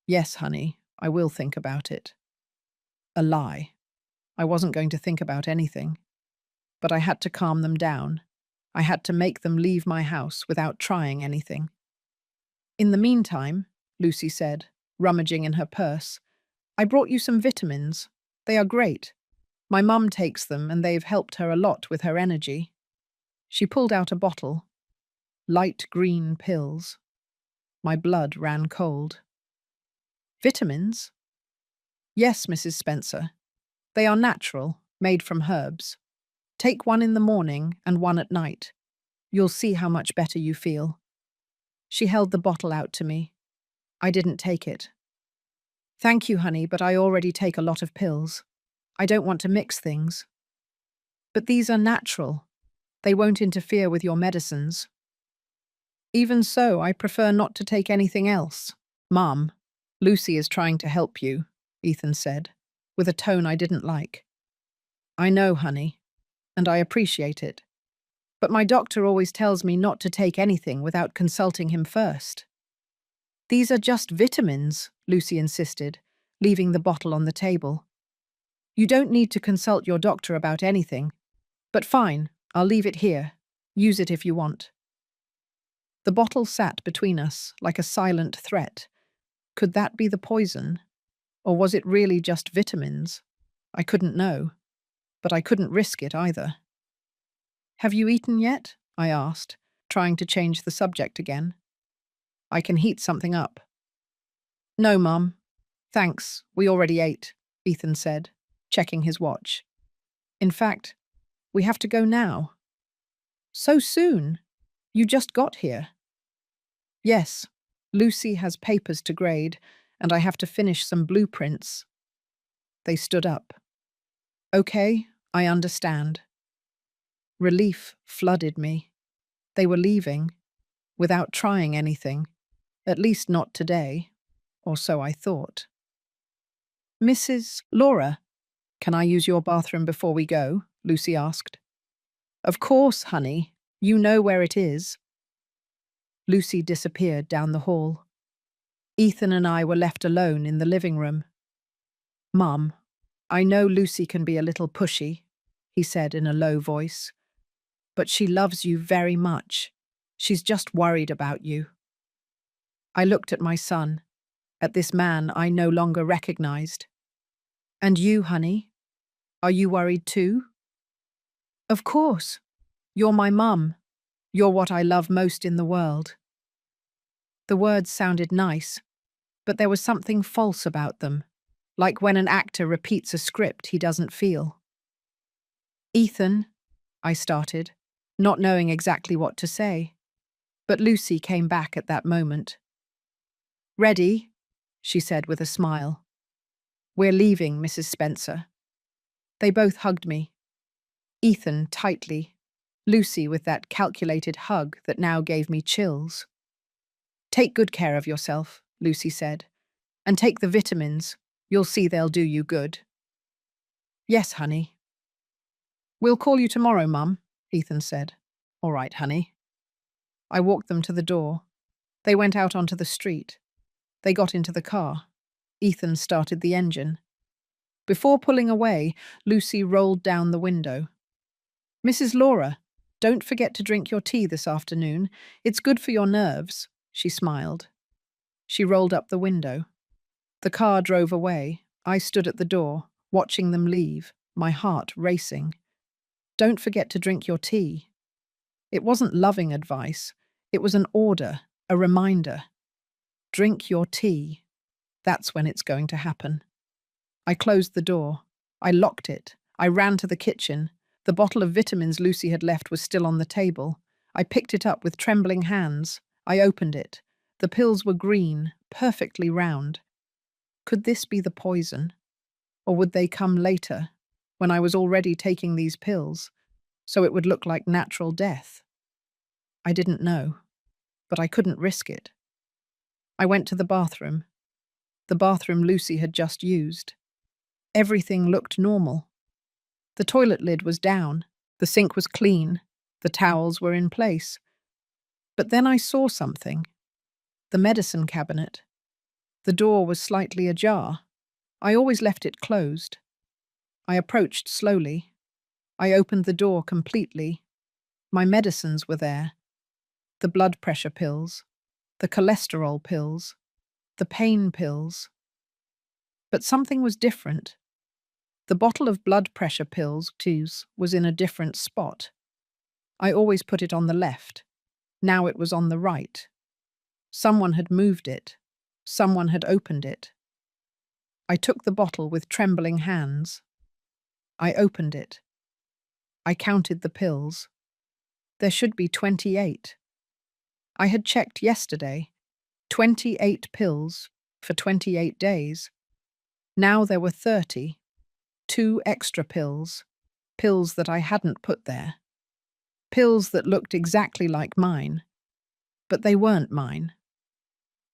Yes, honey, I will think about it. A lie. I wasn't going to think about anything. But I had to calm them down. I had to make them leave my house without trying anything. In the meantime, Lucy said, rummaging in her purse, I brought you some vitamins. They are great. My mum takes them and they've helped her a lot with her energy. She pulled out a bottle. Light green pills. My blood ran cold. Vitamins? Yes, Mrs. Spencer. They are natural, made from herbs. Take one in the morning and one at night. You'll see how much better you feel. She held the bottle out to me. I didn't take it. Thank you, honey, but I already take a lot of pills. I don't want to mix things. But these are natural. They won't interfere with your medicines. Even so, I prefer not to take anything else. Mum, Lucy is trying to help you, Ethan said, with a tone I didn't like. I know, honey, and I appreciate it. But my doctor always tells me not to take anything without consulting him first. These are just vitamins, Lucy insisted, leaving the bottle on the table. You don't need to consult your doctor about anything. But fine, I'll leave it here. Use it if you want. The bottle sat between us like a silent threat. Could that be the poison? Or was it really just vitamins? I couldn't know, but I couldn't risk it either. Have you eaten yet? I asked, trying to change the subject again. I can heat something up. No, Mum. Thanks, we already ate, Ethan said, checking his watch. In fact, we have to go now. So soon? You just got here. Yes, Lucy has papers to grade, and I have to finish some blueprints. They stood up. Okay, I understand. Relief flooded me. They were leaving, without trying anything, at least not today, or so I thought. Mrs. Laura, can I use your bathroom before we go? Lucy asked. Of course, honey. You know where it is. Lucy disappeared down the hall. Ethan and I were left alone in the living room. Mum, I know Lucy can be a little pushy, he said in a low voice. But she loves you very much. She's just worried about you. I looked at my son, at this man I no longer recognized. And you, honey? Are you worried too? Of course. You're my mum. You're what I love most in the world. The words sounded nice, but there was something false about them, like when an actor repeats a script he doesn't feel. Ethan, I started, not knowing exactly what to say, but Lucy came back at that moment. Ready? She said with a smile. We're leaving, Mrs. Spencer. They both hugged me. Ethan tightly, Lucy with that calculated hug that now gave me chills. Take good care of yourself, Lucy said, and take the vitamins. You'll see they'll do you good. Yes, honey. We'll call you tomorrow, Mum, Ethan said. All right, honey. I walked them to the door. They went out onto the street. They got into the car. Ethan started the engine. Before pulling away, Lucy rolled down the window. Mrs. Laura, don't forget to drink your tea this afternoon. It's good for your nerves, she smiled. She rolled up the window. The car drove away. I stood at the door, watching them leave, my heart racing. Don't forget to drink your tea. It wasn't loving advice. It was an order, a reminder. Drink your tea. That's when it's going to happen. I closed the door. I locked it. I ran to the kitchen. The bottle of vitamins Lucy had left was still on the table. I picked it up with trembling hands. I opened it. The pills were green, perfectly round. Could this be the poison? Or would they come later, when I was already taking these pills, so it would look like natural death? I didn't know, but I couldn't risk it. I went to the bathroom Lucy had just used. Everything looked normal. The toilet lid was down, the sink was clean, the towels were in place. But then I saw something. The medicine cabinet. The door was slightly ajar. I always left it closed. I approached slowly. I opened the door completely. My medicines were there. The blood pressure pills, the cholesterol pills, the pain pills. But something was different. The bottle of blood pressure pills, was in a different spot. I always put it on the left. Now it was on the right. Someone had moved it. Someone had opened it. I took the bottle with trembling hands. I opened it. I counted the pills. There should be 28. I had checked yesterday. 28 pills for 28 days. Now there were 30. 2 extra pills. Pills that I hadn't put there. Pills that looked exactly like mine. But they weren't mine.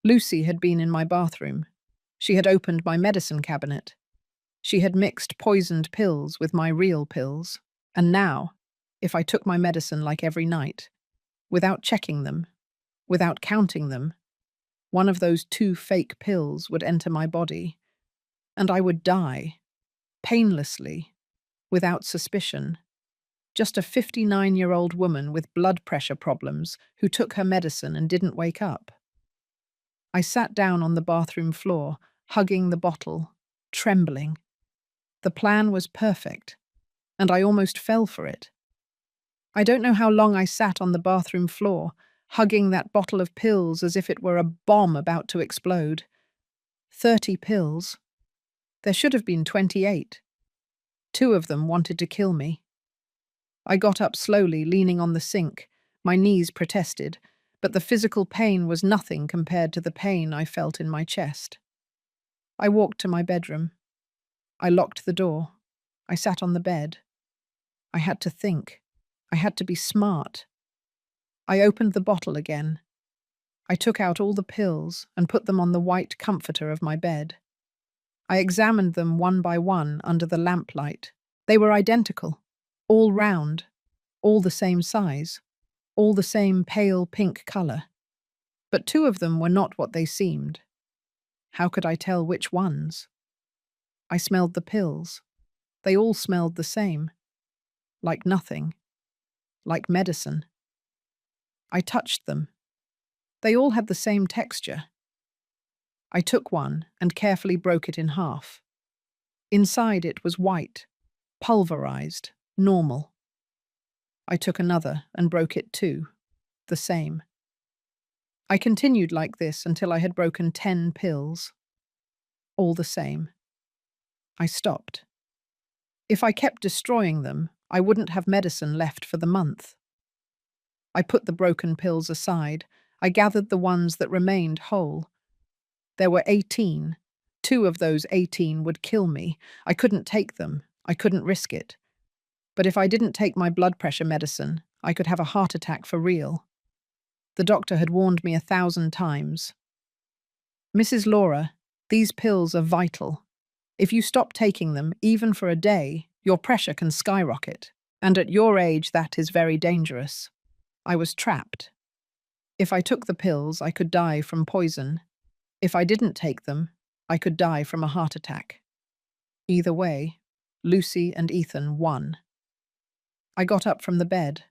Lucy had been in my bathroom. She had opened my medicine cabinet. She had mixed poisoned pills with my real pills. And now, if I took my medicine like every night, without checking them, without counting them, one of those 2 fake pills would enter my body, and I would die, painlessly, without suspicion. Just a 59-year-old woman with blood pressure problems who took her medicine and didn't wake up. I sat down on the bathroom floor, hugging the bottle, trembling. The plan was perfect, and I almost fell for it. I don't know how long I sat on the bathroom floor, hugging that bottle of pills as if it were a bomb about to explode. 30 pills. There should have been 28. 2 of them wanted to kill me. I got up slowly, leaning on the sink. My knees protested, but the physical pain was nothing compared to the pain I felt in my chest. I walked to my bedroom. I locked the door. I sat on the bed. I had to think. I had to be smart. I opened the bottle again. I took out all the pills and put them on the white comforter of my bed. I examined them one by one under the lamplight. They were identical, all round, all the same size, all the same pale pink colour. But 2 of them were not what they seemed. How could I tell which ones? I smelled the pills. They all smelled the same. Like nothing. Like medicine. I touched them. They all had the same texture. I took one and carefully broke it in half. Inside it was white, pulverized, normal. I took another and broke it too, the same. I continued like this until I had broken 10 pills. All the same. I stopped. If I kept destroying them, I wouldn't have medicine left for the month. I put the broken pills aside. I gathered the ones that remained whole. There were 18. 2 of those 18 would kill me. I couldn't take them. I couldn't risk it. But if I didn't take my blood pressure medicine, I could have a heart attack for real. The doctor had warned me 1,000 times. Mrs. Laura, these pills are vital. If you stop taking them, even for a day, your pressure can skyrocket. And at your age, that is very dangerous. I was trapped. If I took the pills, I could die from poison. If I didn't take them, I could die from a heart attack. Either way, Lucy and Ethan won. I got up from the bed.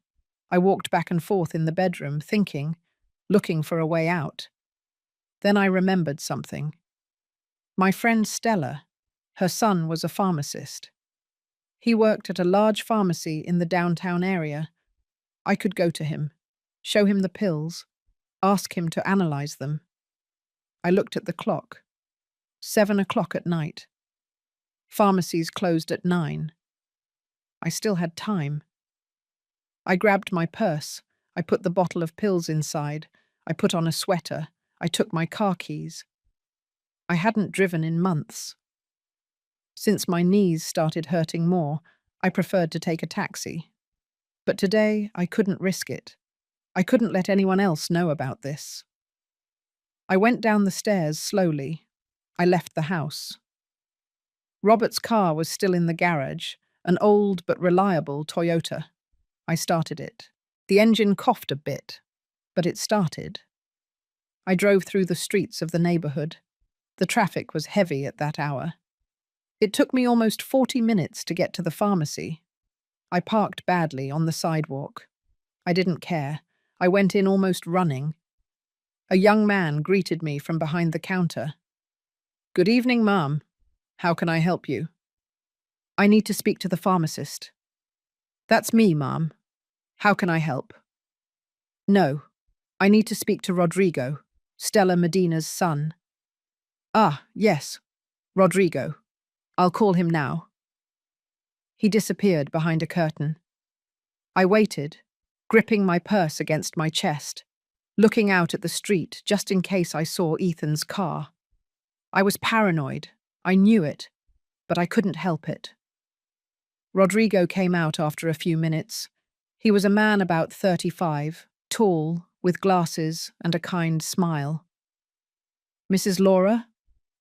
I walked back and forth in the bedroom, thinking, looking for a way out. Then I remembered something. My friend Stella, her son was a pharmacist. He worked at a large pharmacy in the downtown area. I could go to him, show him the pills, ask him to analyze them. I looked at the clock. 7 o'clock at night. Pharmacies closed at 9. I still had time. I grabbed my purse. I put the bottle of pills inside. I put on a sweater. I took my car keys. I hadn't driven in months. Since my knees started hurting more, I preferred to take a taxi. But today, I couldn't risk it. I couldn't let anyone else know about this. I went down the stairs slowly. I left the house. Robert's car was still in the garage, an old but reliable Toyota. I started it. The engine coughed a bit, but it started. I drove through the streets of the neighborhood. The traffic was heavy at that hour. It took me almost 40 minutes to get to the pharmacy. I parked badly on the sidewalk. I didn't care. I went in almost running. A young man greeted me from behind the counter. "Good evening, ma'am. How can I help you?" "I need to speak to the pharmacist." "That's me, ma'am. How can I help?" "No. I need to speak to Rodrigo, Stella Medina's son." "Ah, yes. Rodrigo. I'll call him now." He disappeared behind a curtain. I waited, gripping my purse against my chest, looking out at the street just in case I saw Ethan's car. I was paranoid. I knew it, but I couldn't help it. Rodrigo came out after a few minutes. He was a man about 35, tall, with glasses and a kind smile. "Mrs. Laura,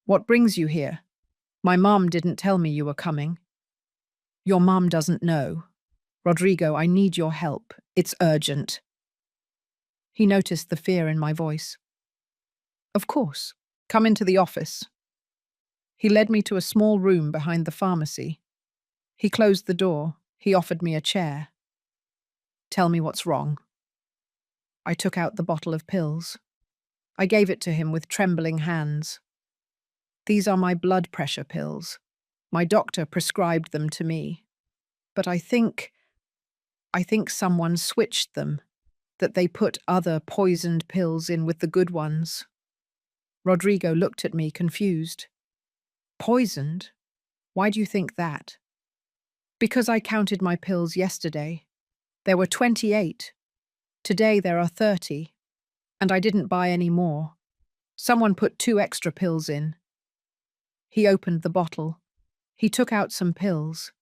what brings you here? My mom didn't tell me you were coming." "Your mom doesn't know. Rodrigo, I need your help. It's urgent." He noticed the fear in my voice. "Of course. Come into the office." He led me to a small room behind the pharmacy. He closed the door. He offered me a chair. "Tell me what's wrong." I took out the bottle of pills. I gave it to him with trembling hands. "These are my blood pressure pills. My doctor prescribed them to me. But I think someone switched them, that they put other poisoned pills in with the good ones." Rodrigo looked at me confused. "Poisoned? Why do you think that?" "Because I counted my pills yesterday. There were 28. Today there are 30. And I didn't buy any more. Someone put 2 extra pills in." He opened the bottle. He took out some pills.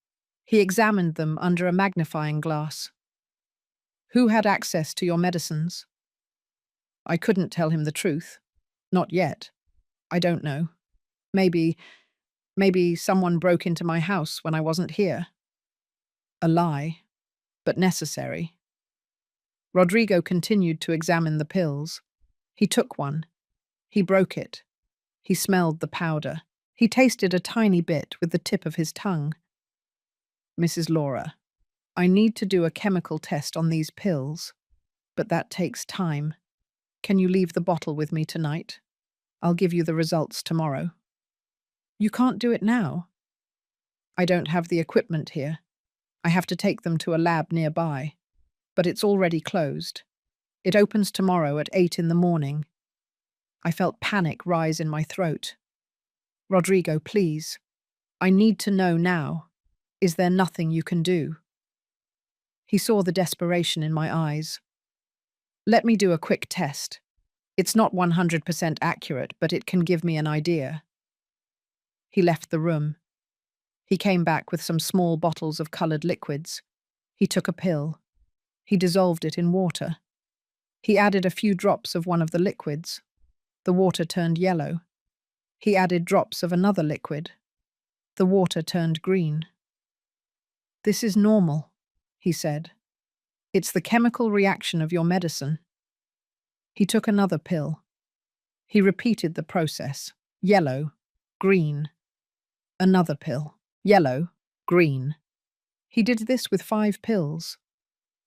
He examined them under a magnifying glass. "Who had access to your medicines?" I couldn't tell him the truth. Not yet. I don't know. Maybe someone broke into my house when I wasn't here. A lie, but necessary. Rodrigo continued to examine the pills. He took one. He broke it. He smelled the powder. He tasted a tiny bit with the tip of his tongue. "Mrs. Laura, I need to do a chemical test on these pills, but that takes time. Can you leave the bottle with me tonight? I'll give you the results tomorrow." "You can't do it now." "I don't have the equipment here. I have to take them to a lab nearby. But it's already closed. It opens tomorrow at 8 in the morning." I felt panic rise in my throat. "Rodrigo, please. I need to know now. Is there nothing you can do?" He saw the desperation in my eyes. "Let me do a quick test. It's not 100% accurate, but it can give me an idea." He left the room. He came back with some small bottles of colored liquids. He took a pill. He dissolved it in water. He added a few drops of one of the liquids. The water turned yellow. He added drops of another liquid. The water turned green. "This is normal," he said. "It's the chemical reaction of your medicine." He took another pill. He repeated the process. Yellow, green. Another pill. Yellow, green. He did this with 5 pills.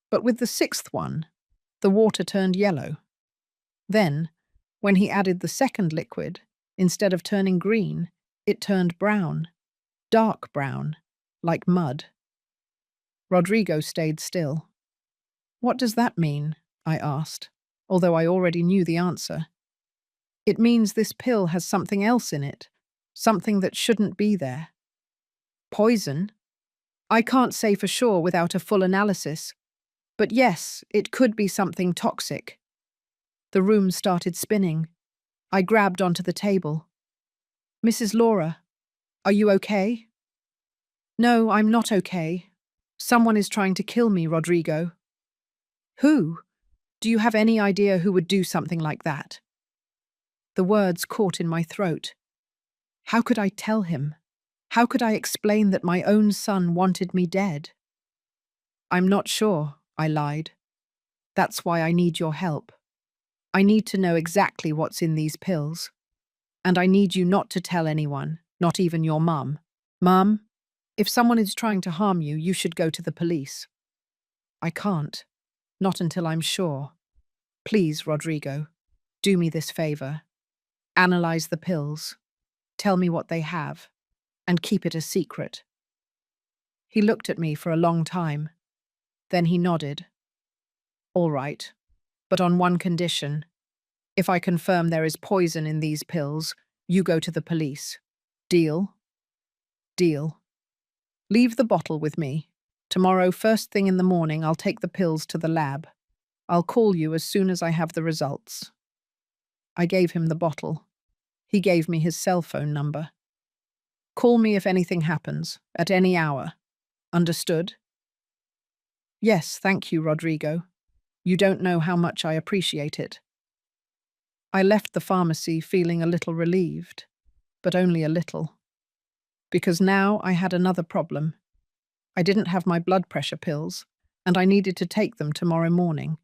But with the 6th one, the water turned yellow. Then, when he added the second liquid, instead of turning green, it turned brown, dark brown, like mud. Rodrigo stayed still. "What does that mean?" I asked, although I already knew the answer. "It means this pill has something else in it, something that shouldn't be there." Poison? I can't say for sure without a full analysis, but yes, it could be something toxic. The room started spinning. I grabbed onto the table. Mrs. Laura, are you okay? No, I'm not okay. Someone is trying to kill me, Rodrigo. Who? Do you have any idea who would do something like that? The words caught in my throat. How could I tell him? How could I explain that my own son wanted me dead? I'm not sure, I lied. That's why I need your help. I need to know exactly what's in these pills. And I need you not to tell anyone, not even your mum. Mum, if someone is trying to harm you, you should go to the police. I can't. Not until I'm sure. Please, Rodrigo, do me this favor. Analyze the pills. Tell me what they have. And keep it a secret. He looked at me for a long time. Then he nodded. All right, but on one condition. If I confirm there is poison in these pills, you go to the police. Deal? Deal. Leave the bottle with me. Tomorrow, first thing in the morning, I'll take the pills to the lab. I'll call you as soon as I have the results. I gave him the bottle. He gave me his cell phone number. Call me if anything happens, at any hour. Understood? Yes, thank you, Rodrigo. You don't know how much I appreciate it. I left the pharmacy feeling a little relieved, but only a little. Because now I had another problem. I didn't have my blood pressure pills, and I needed to take them tomorrow morning.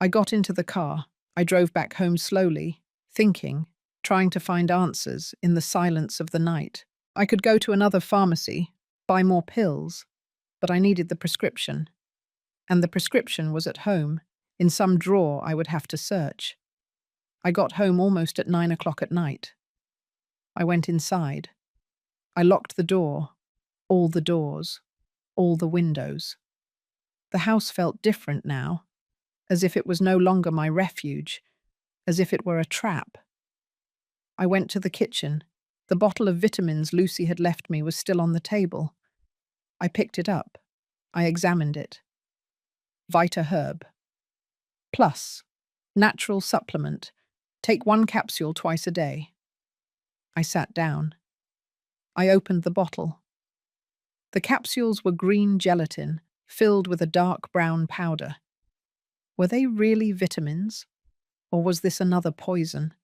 I got into the car. I drove back home slowly, thinking, trying to find answers in the silence of the night. I could go to another pharmacy, buy more pills, but I needed the prescription. And the prescription was at home, in some drawer I would have to search. I got home almost at 9 o'clock at night. I went inside. I locked the door, all the doors, all the windows. The house felt different now, as if it was no longer my refuge, as if it were a trap. I went to the kitchen. The bottle of vitamins Lucy had left me was still on the table. I picked it up. I examined it. Vita Herb. Plus, natural supplement. Take 1 capsule twice a day. I sat down. I opened the bottle. The capsules were green gelatin, filled with a dark brown powder. Were they really vitamins? Or was this another poison?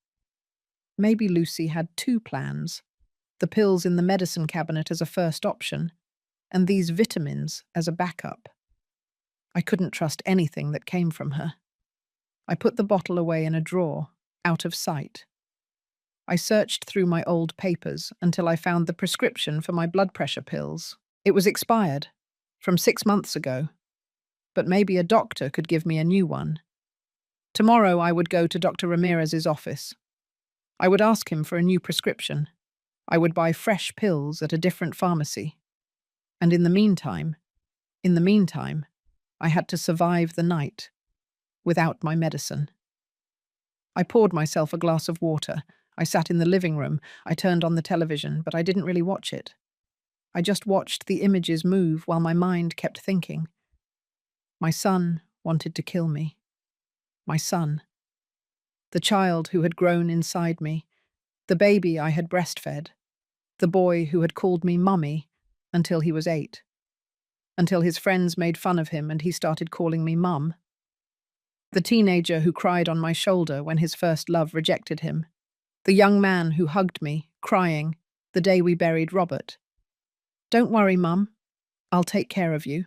Maybe Lucy had 2 plans. The pills in the medicine cabinet as a first option, and these vitamins as a backup. I couldn't trust anything that came from her. I put the bottle away in a drawer, out of sight. I searched through my old papers until I found the prescription for my blood pressure pills. It was expired, from 6 months ago. But maybe a doctor could give me a new one. Tomorrow I would go to Dr. Ramirez's office. I would ask him for a new prescription. I would buy fresh pills at a different pharmacy. And in the meantime, I had to survive the night, without my medicine. I poured myself a glass of water. I sat in the living room. I turned on the television, but I didn't really watch it. I just watched the images move while my mind kept thinking. My son wanted to kill me. My son. The child who had grown inside me. The baby I had breastfed. The boy who had called me Mummy until he was 8. Until his friends made fun of him and he started calling me Mum. The teenager who cried on my shoulder when his first love rejected him. The young man who hugged me, crying, the day we buried Robert. Don't worry, Mum. I'll take care of you.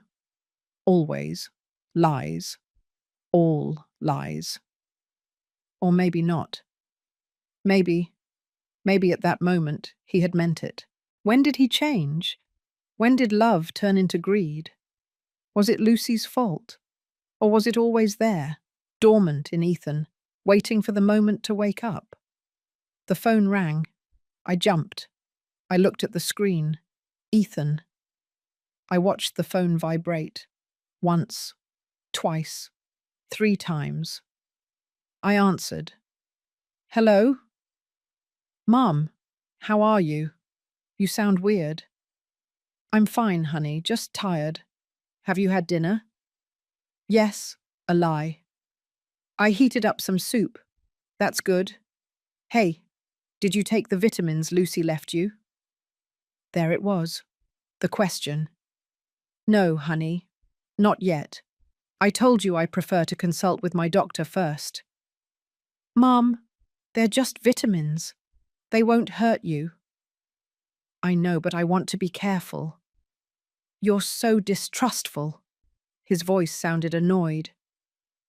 Always. Lies. All lies. Or maybe not. Maybe at that moment, he had meant it. When did he change? When did love turn into greed? Was it Lucy's fault? Or was it always there, dormant in Ethan, waiting for the moment to wake up? The phone rang. I jumped. I looked at the screen. Ethan. I watched the phone vibrate. Once, twice, 3 times. I answered. Hello? Mum, how are you? You sound weird. I'm fine, honey, just tired. Have you had dinner? Yes, a lie. I heated up some soup. That's good. Hey, did you take the vitamins Lucy left you? There it was. The question. No, honey, not yet. I told you I prefer to consult with my doctor first. Mom, they're just vitamins. They won't hurt you. I know, but I want to be careful. You're so distrustful. His voice sounded annoyed.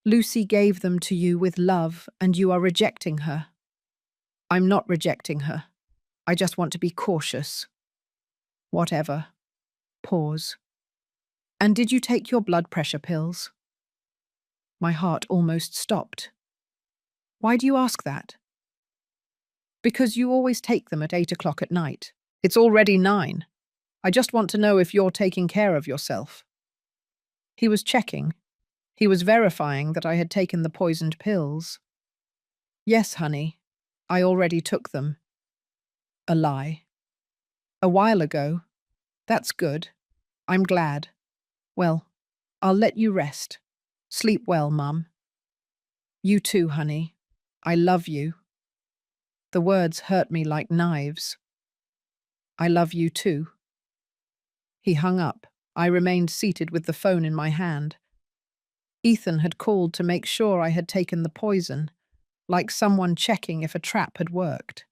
Lucy gave them to you with love, and you are rejecting her. I'm not rejecting her. I just want to be cautious. Whatever. Pause. And did you take your blood pressure pills? My heart almost stopped. Why do you ask that? Because you always take them at 8 o'clock at night. It's already 9. I just want to know if you're taking care of yourself. He was checking. He was verifying that I had taken the poisoned pills. Yes, honey. I already took them. A lie. A while ago. That's good. I'm glad. Well, I'll let you rest. Sleep well, Mum. You too, honey. I love you. The words hurt me like knives. I love you too. He hung up. I remained seated with the phone in my hand. Ethan had called to make sure I had taken the poison, like someone checking if a trap had worked,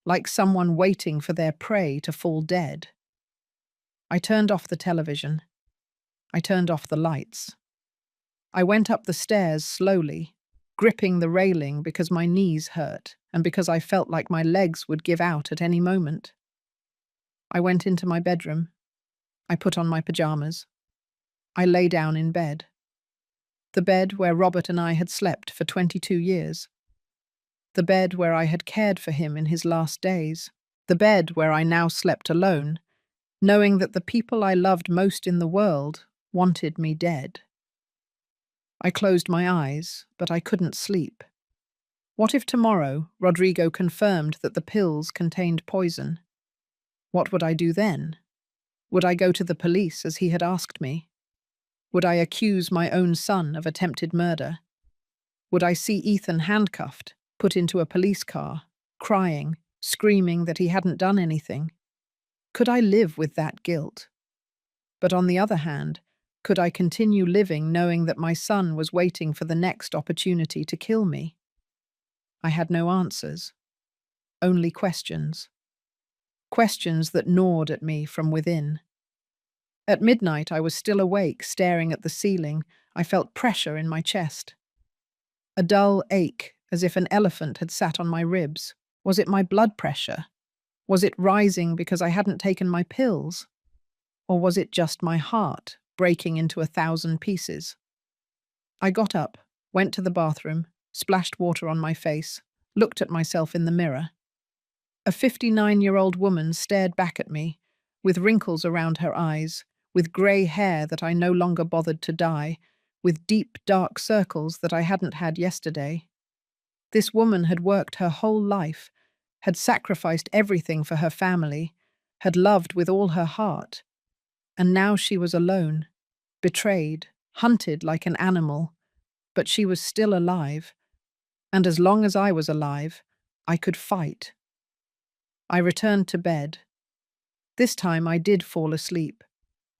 like someone waiting for their prey to fall dead. I turned off the television. I turned off the lights. I went up the stairs slowly, gripping the railing because my knees hurt and because I felt like my legs would give out at any moment. I went into my bedroom. I put on my pajamas. I lay down in bed. The bed where Robert and I had slept for 22 years. The bed where I had cared for him in his last days. The bed where I now slept alone, knowing that the people I loved most in the world wanted me dead. I closed my eyes, but I couldn't sleep. What if tomorrow Rodrigo confirmed that the pills contained poison? What would I do then? Would I go to the police as he had asked me? Would I accuse my own son of attempted murder? Would I see Ethan handcuffed, put into a police car, crying, screaming that he hadn't done anything? Could I live with that guilt? But on the other hand, could I continue living knowing that my son was waiting for the next opportunity to kill me? I had no answers, only questions. Questions that gnawed at me from within. At midnight, I was still awake, staring at the ceiling. I felt pressure in my chest. A dull ache, as if an elephant had sat on my ribs. Was it my blood pressure? Was it rising because I hadn't taken my pills? Or was it just my heart breaking into 1,000 pieces? I got up, went to the bathroom, splashed water on my face, looked at myself in the mirror. A 59-year-old woman stared back at me, with wrinkles around her eyes, with grey hair that I no longer bothered to dye, with deep, dark circles that I hadn't had yesterday. This woman had worked her whole life, had sacrificed everything for her family, had loved with all her heart. And now she was alone, betrayed, hunted like an animal, but she was still alive. And as long as I was alive, I could fight. I returned to bed. This time I did fall asleep,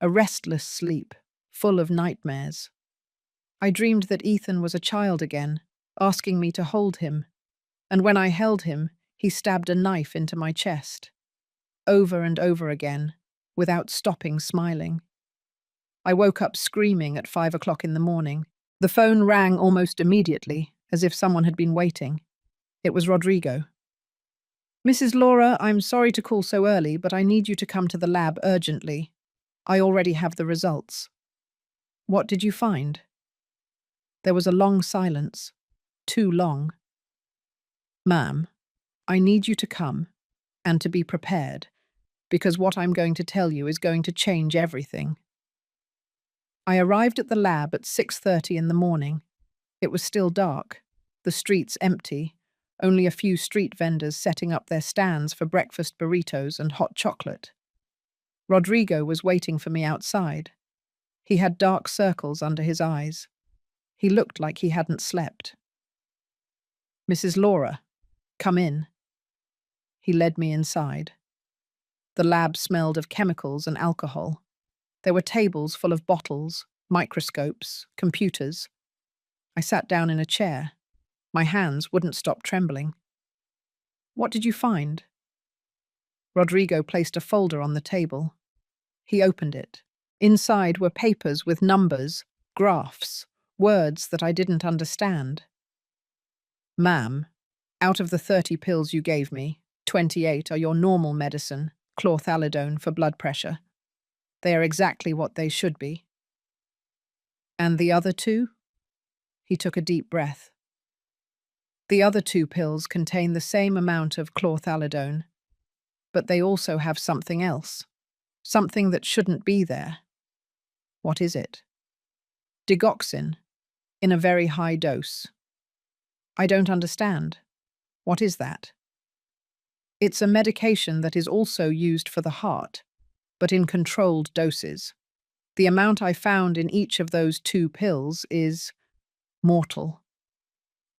a restless sleep, full of nightmares. I dreamed that Ethan was a child again, asking me to hold him, and when I held him, he stabbed a knife into my chest. Over and over again, without stopping smiling. I woke up screaming at 5 o'clock in the morning. The phone rang almost immediately, as if someone had been waiting. It was Rodrigo. Mrs. Laura, I'm sorry to call so early, but I need you to come to the lab urgently. I already have the results. What did you find? There was a long silence. Too long. Ma'am, I need you to come, and to be prepared, because what I'm going to tell you is going to change everything. I arrived at the lab at 6:30 in the morning. It was still dark, the streets empty, only a few street vendors setting up their stands for breakfast burritos and hot chocolate. Rodrigo was waiting for me outside. He had dark circles under his eyes. He looked like he hadn't slept. "Mrs. Laura, come in." He led me inside. The lab smelled of chemicals and alcohol. There were tables full of bottles, microscopes, computers. I sat down in a chair. My hands wouldn't stop trembling. "What did you find?" Rodrigo placed a folder on the table. He opened it. Inside were papers with numbers, graphs, words that I didn't understand. "Ma'am, out of the 30 pills you gave me, 28 are your normal medicine, chlorthalidone for blood pressure. They are exactly what they should be." "And the other two?" He took a deep breath. "The other 2 pills contain the same amount of chlorthalidone, but they also have something else, something that shouldn't be there." "What is it?" "Digoxin, in a very high dose." "I don't understand. What is that?" "It's a medication that is also used for the heart, but in controlled doses. The amount I found in each of those 2 pills is mortal."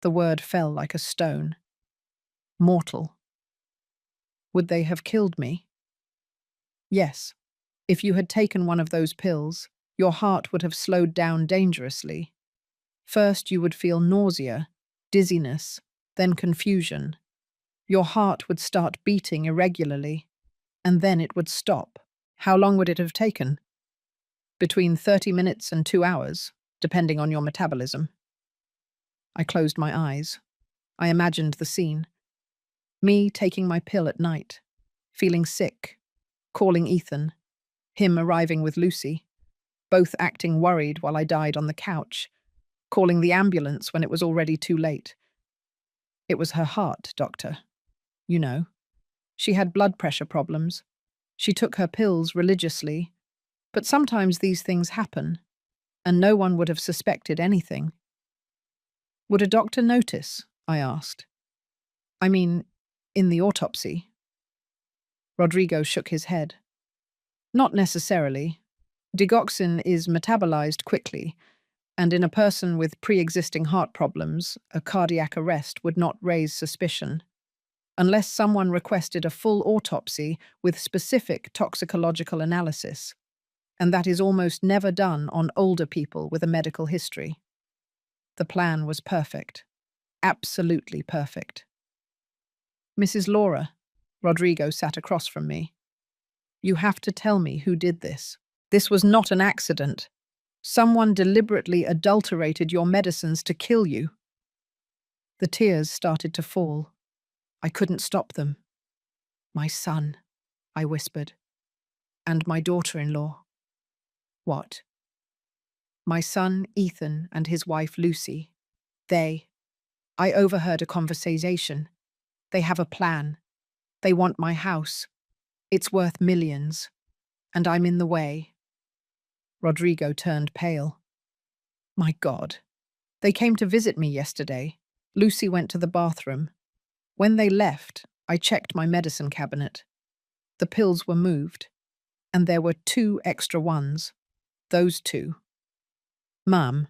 The word fell like a stone. Mortal. Would they have killed me? Yes. If you had taken one of those pills, your heart would have slowed down dangerously. First, you would feel nausea, dizziness, then confusion. Your heart would start beating irregularly, and then it would stop. How long would it have taken? Between 30 minutes and 2 hours, depending on your metabolism. I closed my eyes. I imagined the scene. Me taking my pill at night, feeling sick, calling Ethan, him arriving with Lucy, both acting worried while I died on the couch, calling the ambulance when it was already too late. "It was her heart, doctor. You know. She had blood pressure problems. She took her pills religiously, but sometimes these things happen, and no one would have suspected anything." "Would a doctor notice?" I asked. "I mean, in the autopsy?" Rodrigo shook his head. "Not necessarily. Digoxin is metabolized quickly, and in a person with pre-existing heart problems, a cardiac arrest would not raise suspicion, unless someone requested a full autopsy with specific toxicological analysis, and that is almost never done on older people with a medical history." The plan was perfect. Absolutely perfect. "Mrs. Laura," Rodrigo sat across from me, "you have to tell me who did this. This was not an accident. Someone deliberately adulterated your medicines to kill you." The tears started to fall. I couldn't stop them. "My son," I whispered, "and my daughter-in-law." "What?" "My son, Ethan, and his wife, Lucy. I overheard a conversation. They have a plan. They want my house. It's worth millions. And I'm in the way." Rodrigo turned pale. "My God. They came to visit me yesterday. Lucy went to the bathroom. When they left, I checked my medicine cabinet. The pills were moved, and there were 2 extra ones. Those 2. Ma'am,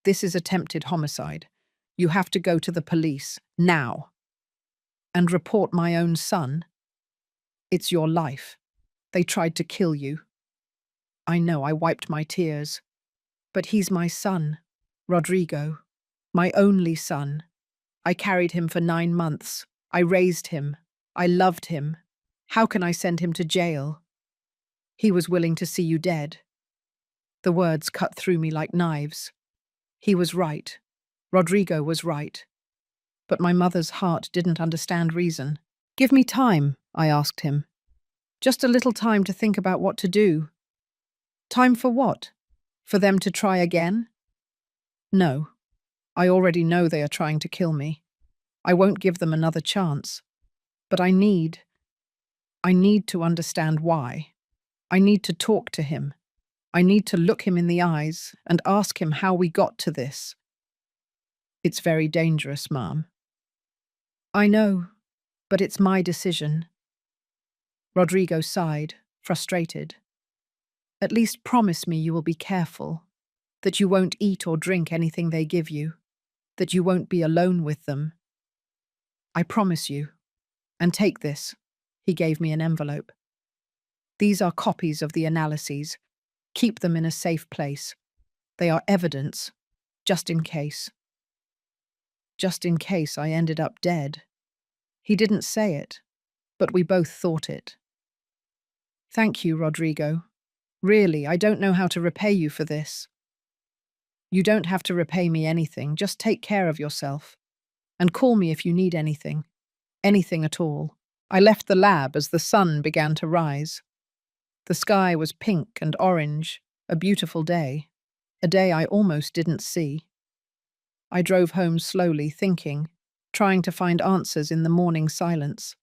this is attempted homicide. You have to go to the police, now. And report my own son. It's your life. They tried to kill you." I know, I wiped my tears. "But he's my son, Rodrigo. My only son. I carried him for 9 months. I raised him. I loved him. How can I send him to jail? He was willing to see you dead." The words cut through me like knives. He was right. Rodrigo was right. But my mother's heart didn't understand reason. "Give me time," I asked him. "Just a little time to think about what to do." "Time for what? For them to try again?" "No. I already know they are trying to kill me. I won't give them another chance. But I need to understand why. I need to talk to him. I need to look him in the eyes and ask him how we got to this." "It's very dangerous, Ma'am." "I know, but it's my decision." Rodrigo sighed. frustrated. At least promise me you will be careful, that you won't eat or drink anything they give you, that you won't be alone with them. I promise you. And take this. He gave me an envelope. These are copies of the analyses. Keep them in a safe place. They are evidence, just in case. Just in case I ended up dead. He didn't say it, but we both thought it. Thank you, Rodrigo. Really, I don't know how to repay you for this. You don't have to repay me anything, just take care of yourself. And call me if you need anything. Anything at all. I left the lab as the sun began to rise. The sky was pink and orange, a beautiful day. A day I almost didn't see. I drove home slowly, thinking, trying to find answers in the morning silence.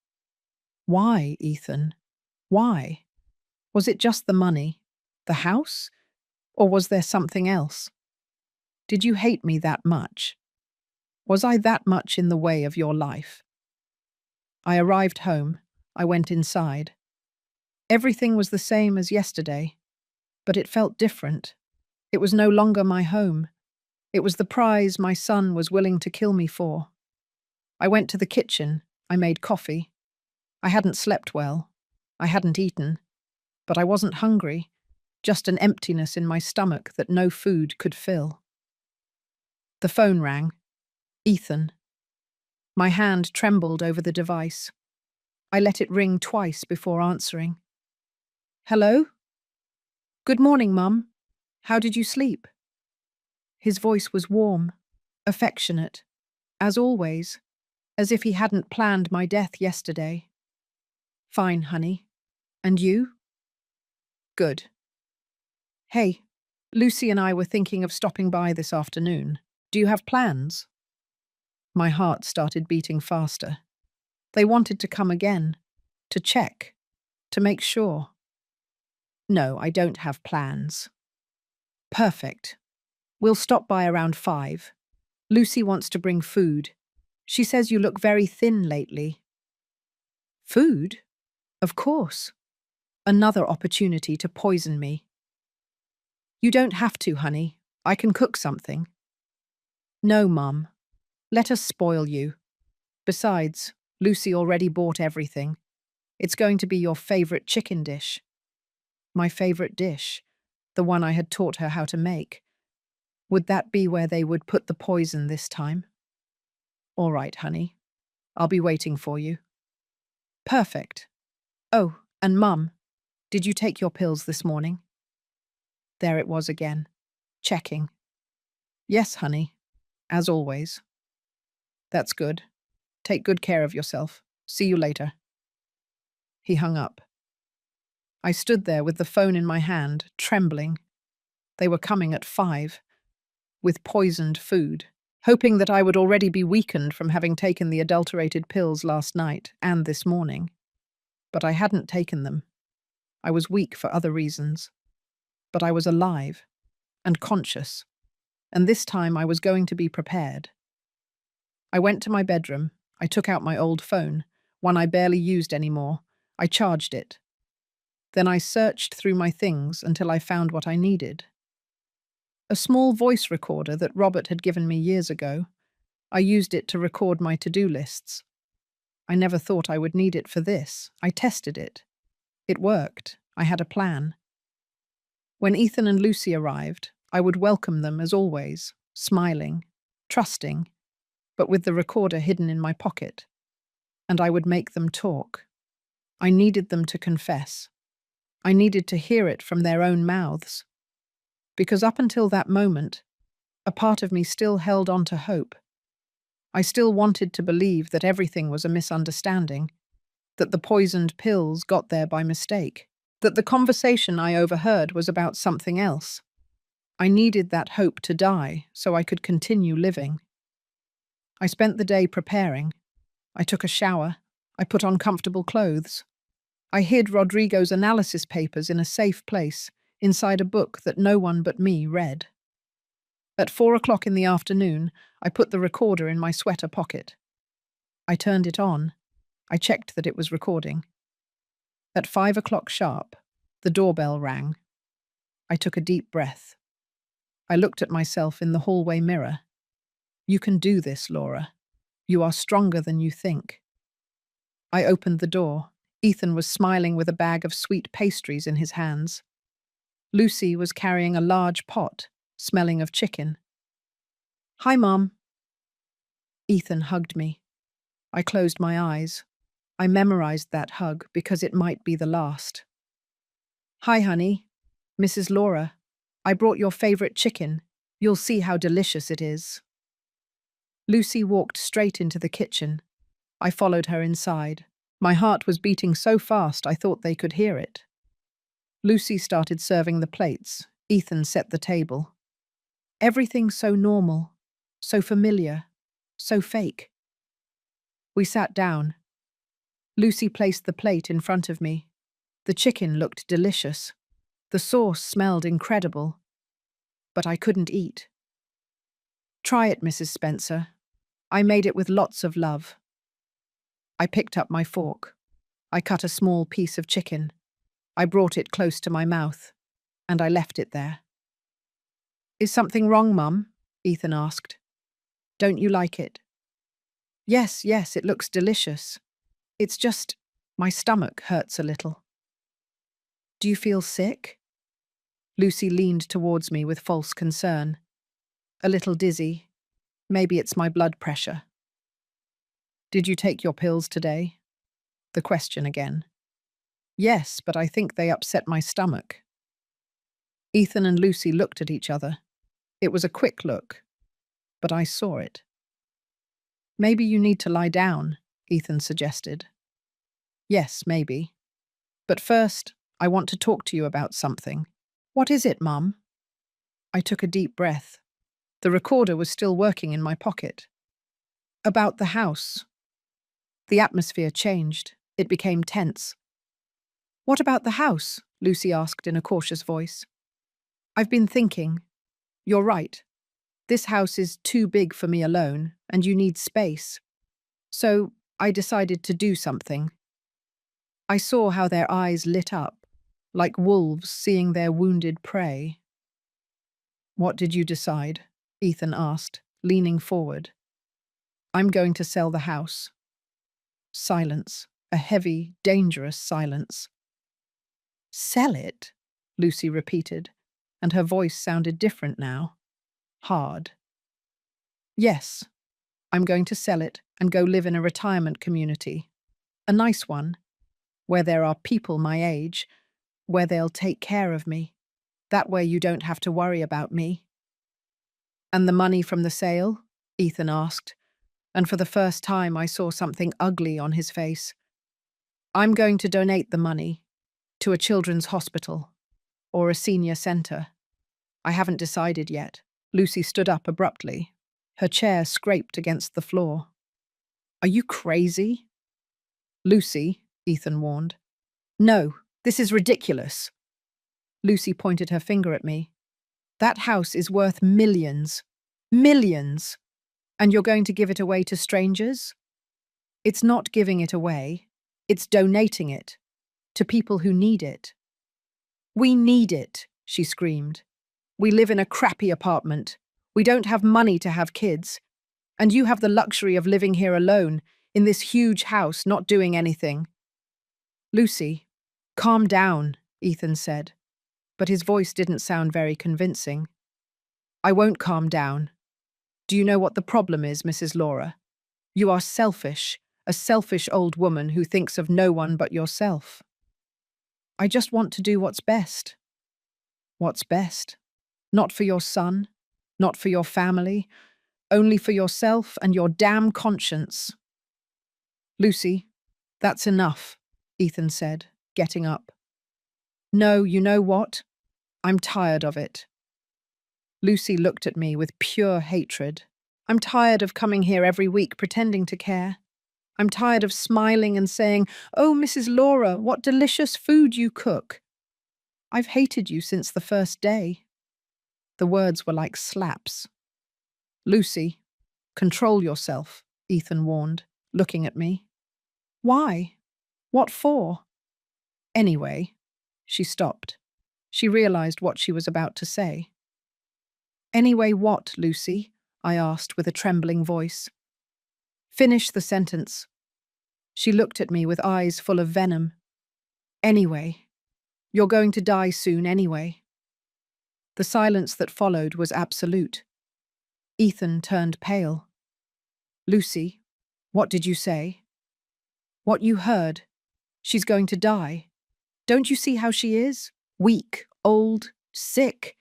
Why, Ethan? Why? Was it just the money? The house? Or was there something else? Did you hate me that much? Was I that much in the way of your life? I arrived home. I went inside. Everything was the same as yesterday, but it felt different. It was no longer my home. It was the prize my son was willing to kill me for. I went to the kitchen. I made coffee. I hadn't slept well. I hadn't eaten. But I wasn't hungry, just an emptiness in my stomach that no food could fill. The phone rang. Ethan. My hand trembled over the device. I let it ring twice before answering. Hello? Good morning, Mum. How did you sleep? His voice was warm, affectionate, as always, as if he hadn't planned my death yesterday. Fine, honey. And you? Good. Hey, Lucy and I were thinking of stopping by this afternoon. Do you have plans? My heart started beating faster. They wanted to come again, to check, to make sure. No, I don't have plans. Perfect. We'll stop by around 5. Lucy wants to bring food. She says you look very thin lately. Food? Of course. Another opportunity to poison me. You don't have to, honey. I can cook something. No, Mum. Let us spoil you. Besides, Lucy already bought everything. It's going to be your favourite chicken dish. My favourite dish, the one I had taught her how to make. Would that be where they would put the poison this time? All right, honey. I'll be waiting for you. Perfect. Oh, and Mum, did you take your pills this morning? There it was again. Checking. Yes, honey. As always. That's good. Take good care of yourself. See you later. He hung up. I stood there with the phone in my hand, trembling. They were coming at 5, with poisoned food, hoping that I would already be weakened from having taken the adulterated pills last night and this morning. But I hadn't taken them. I was weak for other reasons. But I was alive and conscious, and this time I was going to be prepared. I went to my bedroom. I took out my old phone, one I barely used anymore. I charged it. Then I searched through my things until I found what I needed. A small voice recorder that Robert had given me years ago. I used it to record my to-do lists. I never thought I would need it for this. I tested it. It worked. I had a plan. When Ethan and Lucy arrived, I would welcome them as always, smiling, trusting, but with the recorder hidden in my pocket. And I would make them talk. I needed them to confess. I needed to hear it from their own mouths. Because up until that moment, a part of me still held on to hope. I still wanted to believe that everything was a misunderstanding, that the poisoned pills got there by mistake, that the conversation I overheard was about something else. I needed that hope to die so I could continue living. I spent the day preparing. I took a shower. I put on comfortable clothes. I hid Rodrigo's analysis papers in a safe place, inside a book that no one but me read. At 4 o'clock in the afternoon, I put the recorder in my sweater pocket. I turned it on. I checked that it was recording. At 5 o'clock sharp, The doorbell rang. I took a deep breath. I looked at myself in the hallway mirror. You can do this, Laura. You are stronger than you think. I opened the door. Ethan was smiling with a bag of sweet pastries in his hands. Lucy was carrying a large pot, smelling of chicken. Hi, Mom. Ethan hugged me. I closed my eyes. I memorized that hug because it might be the last. Hi, honey. Mrs. Laura. I brought your favorite chicken. You'll see how delicious it is. Lucy walked straight into the kitchen. I followed her inside. My heart was beating so fast I thought they could hear it. Lucy started serving the plates. Ethan set the table. Everything so normal, so familiar, so fake. We sat down. Lucy placed the plate in front of me. The chicken looked delicious. The sauce smelled incredible. But I couldn't eat. Try it, Mrs. Spencer. I made it with lots of love. I picked up my fork. I cut a small piece of chicken. I brought it close to my mouth, and I left it there. Is something wrong, Mum? Ethan asked. Don't you like it? Yes, it looks delicious. It's just, my stomach hurts a little. Do you feel sick? Lucy leaned towards me with false concern. A little dizzy. Maybe it's my blood pressure. Did you take your pills today? The question again. Yes, but I think they upset my stomach. Ethan and Lucy looked at each other. It was a quick look, but I saw it. Maybe you need to lie down, Ethan suggested. Yes, maybe. But first, I want to talk to you about something. What is it, Mum? I took a deep breath. The recorder was still working in my pocket. About the house. The atmosphere changed. It became tense. What about the house? Lucy asked in a cautious voice. I've been thinking. You're right. This house is too big for me alone, and you need space. So I decided to do something. I saw how their eyes lit up, like wolves seeing their wounded prey. What did you decide? Ethan asked, leaning forward. I'm going to sell the house. Silence, a heavy, dangerous silence. Sell it? Lucy repeated, and her voice sounded different now. Hard. Yes, I'm going to sell it and go live in a retirement community. A nice one, where there are people my age, where they'll take care of me. That way you don't have to worry about me. And the money from the sale? Ethan asked, and for the first time I saw something ugly on his face. I'm going to donate the money to a children's hospital or a senior centre. I haven't decided yet. Lucy stood up abruptly. Her chair scraped against the floor. Are you crazy? Lucy, Ethan warned. No, this is ridiculous. Lucy pointed her finger at me. That house is worth millions. Millions! And you're going to give it away to strangers? It's not giving it away. It's donating it. To people who need it. We need it, she screamed. We live in a crappy apartment. We don't have money to have kids. And you have the luxury of living here alone, in this huge house, not doing anything. Lucy, calm down, Ethan said. But his voice didn't sound very convincing. I won't calm down. Do you know what the problem is, Mrs. Laura? You are selfish, a selfish old woman who thinks of no one but yourself. I just want to do what's best. What's best? Not for your son, not for your family, only for yourself and your damn conscience. Lucy, that's enough, Ethan said, getting up. No, you know what? I'm tired of it. Lucy looked at me with pure hatred. I'm tired of coming here every week pretending to care. I'm tired of smiling and saying, "Oh, Mrs. Laura, what delicious food you cook." I've hated you since the first day. The words were like slaps. Lucy, control yourself, Ethan warned, looking at me. Why? What for? Anyway, She stopped. She realized what she was about to say. Anyway, what, Lucy? I asked with a trembling voice. Finish the sentence. She looked at me with eyes full of venom. Anyway. You're going to die soon anyway. The silence that followed was absolute. Ethan turned pale. Lucy, what did you say? What you heard. She's going to die. Don't you see how she is? Weak, old, sick.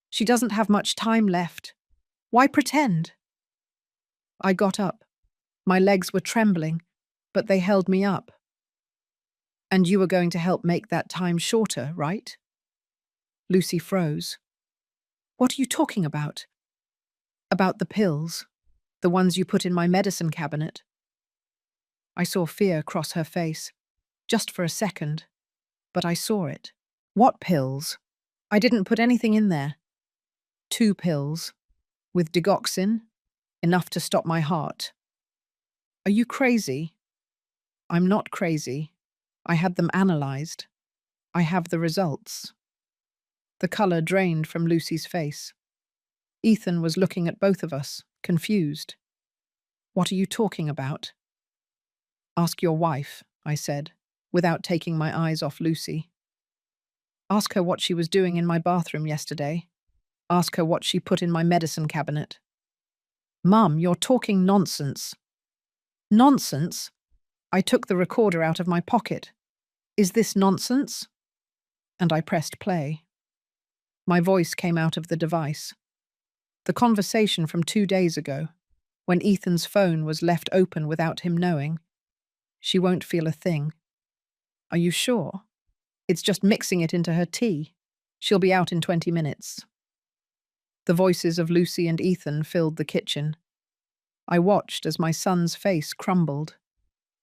She doesn't have much time left. Why pretend? I got up. My legs were trembling, but they held me up. And you were going to help make that time shorter, right? Lucy froze. What are you talking about? About the pills, the ones you put in my medicine cabinet. I saw fear cross her face, just for a second, but I saw it. What pills? I didn't put anything in there. 2 pills, with digoxin, enough to stop my heart. Are you crazy? I'm not crazy. I had them analyzed. I have the results. The color drained from Lucy's face. Ethan was looking at both of us, confused. What are you talking about? Ask your wife, I said, without taking my eyes off Lucy. Ask her what she was doing in my bathroom yesterday. Ask her what she put in my medicine cabinet. Mum, you're talking nonsense. Nonsense? I took the recorder out of my pocket. Is this nonsense? And I pressed play. My voice came out of the device. The conversation from 2 days ago, when Ethan's phone was left open without him knowing. She won't feel a thing. Are you sure? It's just mixing it into her tea. She'll be out in 20 minutes. The voices of Lucy and Ethan filled the kitchen. I watched as my son's face crumbled.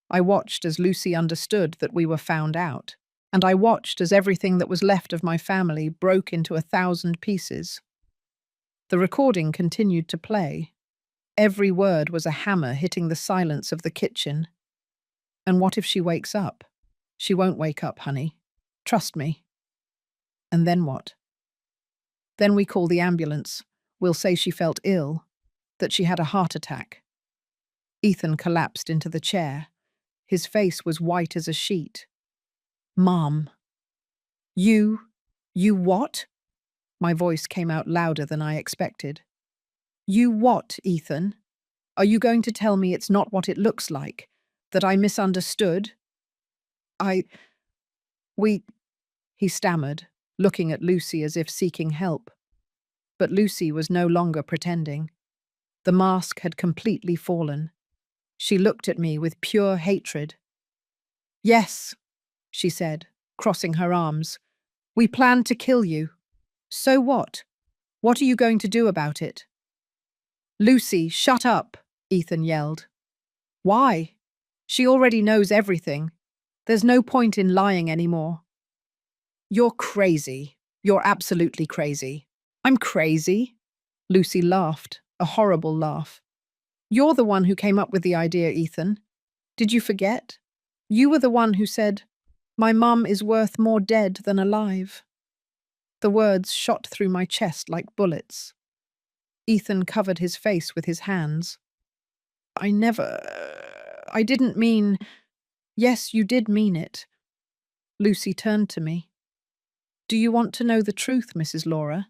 I watched as Lucy understood that we were found out. And I watched as everything that was left of my family broke into 1,000 pieces. The recording continued to play. Every word was a hammer hitting the silence of the kitchen. And what if she wakes up? She won't wake up, honey. Trust me. And then what? Then we call the ambulance. We'll say she felt ill, that she had a heart attack. Ethan collapsed into the chair. His face was white as a sheet. Mom. You what? My voice came out louder than I expected. You what, Ethan? Are you going to tell me it's not what it looks like? That I misunderstood? He stammered, looking at Lucy as if seeking help. But Lucy was no longer pretending. The mask had completely fallen. She looked at me with pure hatred. Yes, she said, crossing her arms. We planned to kill you. So what? What are you going to do about it? Lucy, shut up, Ethan yelled. Why? She already knows everything. There's no point in lying anymore. You're crazy. You're absolutely crazy. I'm crazy? Lucy laughed, a horrible laugh. You're the one who came up with the idea, Ethan. Did you forget? You were the one who said, my mum is worth more dead than alive. The words shot through my chest like bullets. Ethan covered his face with his hands. I didn't mean. Yes, you did mean it. Lucy turned to me. Do you want to know the truth, Mrs. Laura?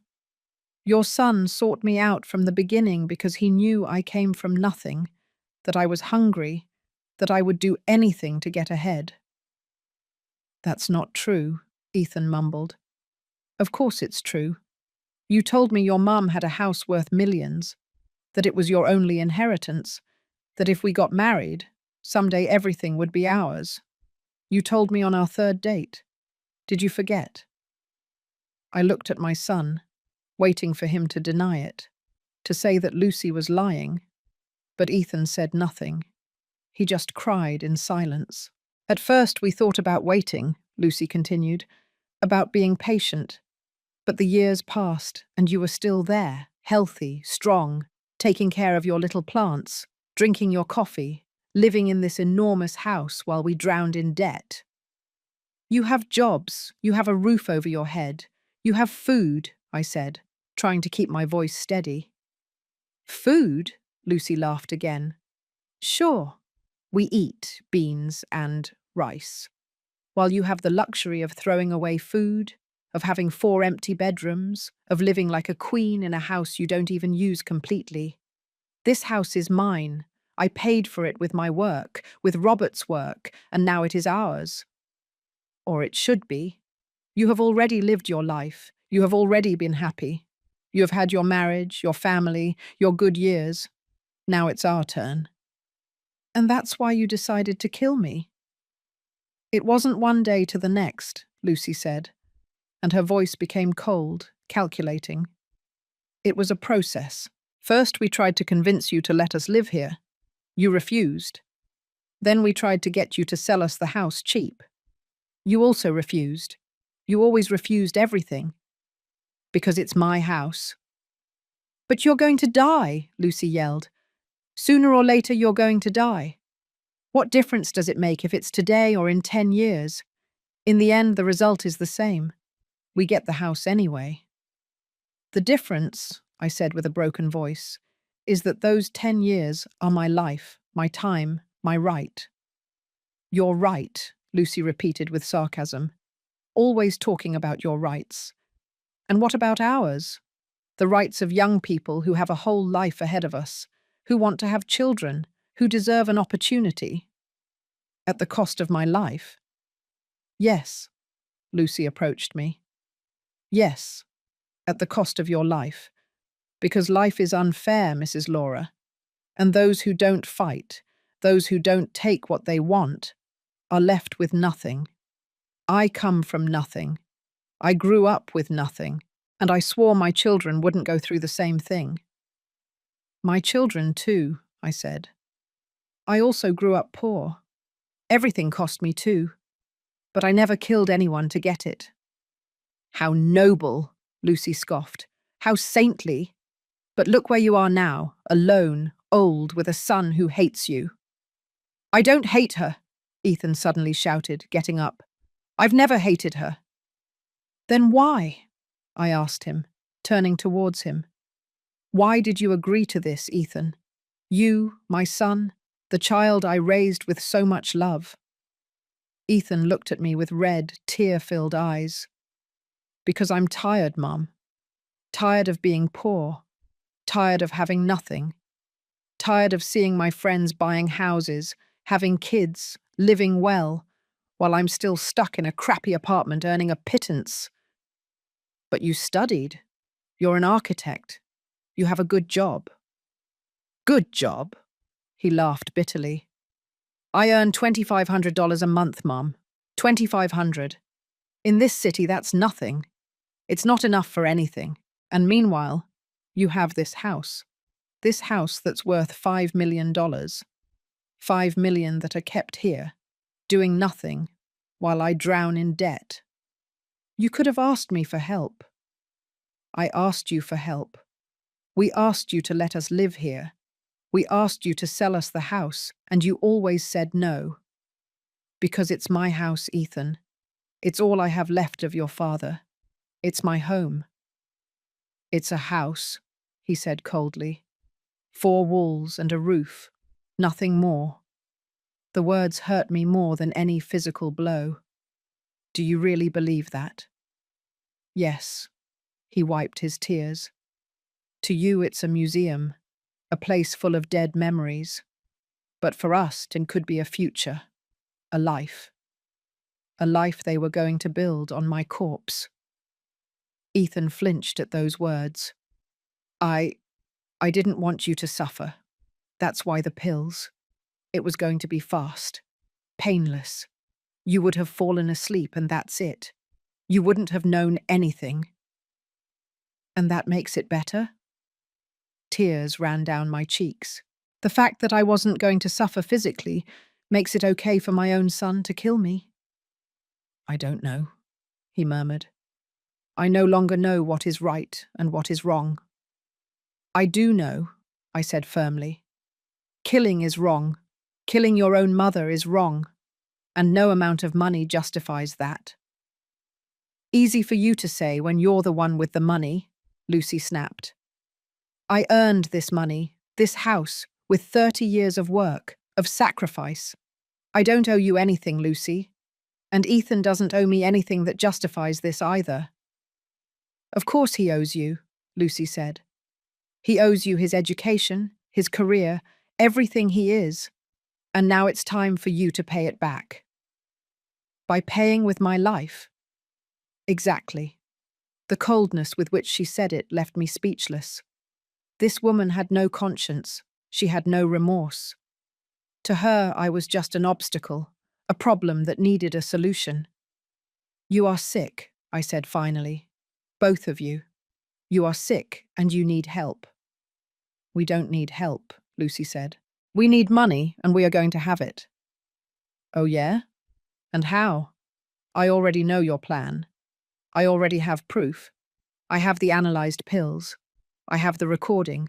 Your son sought me out from the beginning because he knew I came from nothing, that I was hungry, that I would do anything to get ahead. That's not true, Ethan mumbled. Of course it's true. You told me your mum had a house worth millions, that it was your only inheritance, that if we got married, someday everything would be ours. You told me on our 3rd date. Did you forget? I looked at my son, waiting for him to deny it, to say that Lucy was lying, but Ethan said nothing. He just cried in silence. At first we thought about waiting, Lucy continued, about being patient. But the years passed, and you were still there, healthy, strong, taking care of your little plants, drinking your coffee, living in this enormous house while we drowned in debt. You have jobs, you have a roof over your head, you have food, I said, trying to keep my voice steady. Food? Lucy laughed again. Sure, we eat beans and rice, while you have the luxury of throwing away food, of having 4 empty bedrooms, of living like a queen in a house you don't even use completely. This house is mine. I paid for it with my work, with Robert's work, and now it is ours. Or it should be. You have already lived your life. You have already been happy. You have had your marriage, your family, your good years. Now it's our turn. And that's why you decided to kill me. It wasn't one day to the next, Lucy said, and her voice became cold, calculating. It was a process. First, we tried to convince you to let us live here. You refused. Then we tried to get you to sell us the house cheap. You also refused. You always refused everything. Because it's my house. But you're going to die, Lucy yelled. Sooner or later you're going to die. What difference does it make if it's today or in 10 years? In the end, the result is the same. We get the house anyway. The difference, I said with a broken voice, is that those 10 years are my life, my time, my right. Your right, Lucy repeated with sarcasm. Always talking about your rights. And what about ours? The rights of young people who have a whole life ahead of us, who want to have children, who deserve an opportunity. At the cost of my life? Yes, Lucy approached me. Yes, at the cost of your life. Because life is unfair, Mrs. Laura. And those who don't fight, those who don't take what they want, are left with nothing. I come from nothing. I grew up with nothing, and I swore my children wouldn't go through the same thing. My children, too, I said. I also grew up poor. Everything cost me too, but I never killed anyone to get it. How noble, Lucy scoffed. How saintly. But look where you are now, alone, old, with a son who hates you. I don't hate her, Ethan suddenly shouted, getting up. I've never hated her. Then why? I asked him, turning towards him. Why did you agree to this, Ethan? You, my son, the child I raised with so much love. Ethan looked at me with red, tear-filled eyes. Because I'm tired, Mum. Tired of being poor. Tired of having nothing. Tired of seeing my friends buying houses, having kids, living well, while I'm still stuck in a crappy apartment earning a pittance. But you studied. You're an architect. You have a good job. Good job? He laughed bitterly. I earn $2,500 a month, Mum. $2,500. In this city, that's nothing. It's not enough for anything. And meanwhile, you have this house. This house that's worth $5 million. $5 million that are kept here, doing nothing, while I drown in debt. You could have asked me for help. I asked you for help. We asked you to let us live here. We asked you to sell us the house, and you always said no. Because it's my house, Ethan. It's all I have left of your father. It's my home. It's a house, he said coldly. 4 walls and a roof. Nothing more. The words hurt me more than any physical blow. Do you really believe that? Yes. He wiped his tears. To you it's a museum, a place full of dead memories. But for us it could be a future, a life. A life they were going to build on my corpse. Ethan flinched at those words. I didn't want you to suffer. That's why the pills. It was going to be fast, painless. You would have fallen asleep and that's it. You wouldn't have known anything. And that makes it better? Tears ran down my cheeks. The fact that I wasn't going to suffer physically makes it okay for my own son to kill me? I don't know, he murmured. I no longer know what is right and what is wrong. I do know, I said firmly. Killing is wrong. Killing your own mother is wrong. and no amount of money justifies that. Easy for you to say when you're the one with the money, Lucy snapped. I earned this money, this house, with 30 years of work, of sacrifice. I don't owe you anything, Lucy. And Ethan doesn't owe me anything that justifies this either. Of course he owes you, Lucy said. He owes you his education, his career, everything he is. And now it's time for you to pay it back. By paying with my life? Exactly. The coldness with which she said it left me speechless. This woman had no conscience. She had no remorse. To her, I was just an obstacle, a problem that needed a solution. You are sick, I said finally. Both of you. You are sick and you need help. We don't need help, Lucy said. We need money and we are going to have it. Oh yeah? And how? I already know your plan. I already have proof. I have the analyzed pills. I have the recording.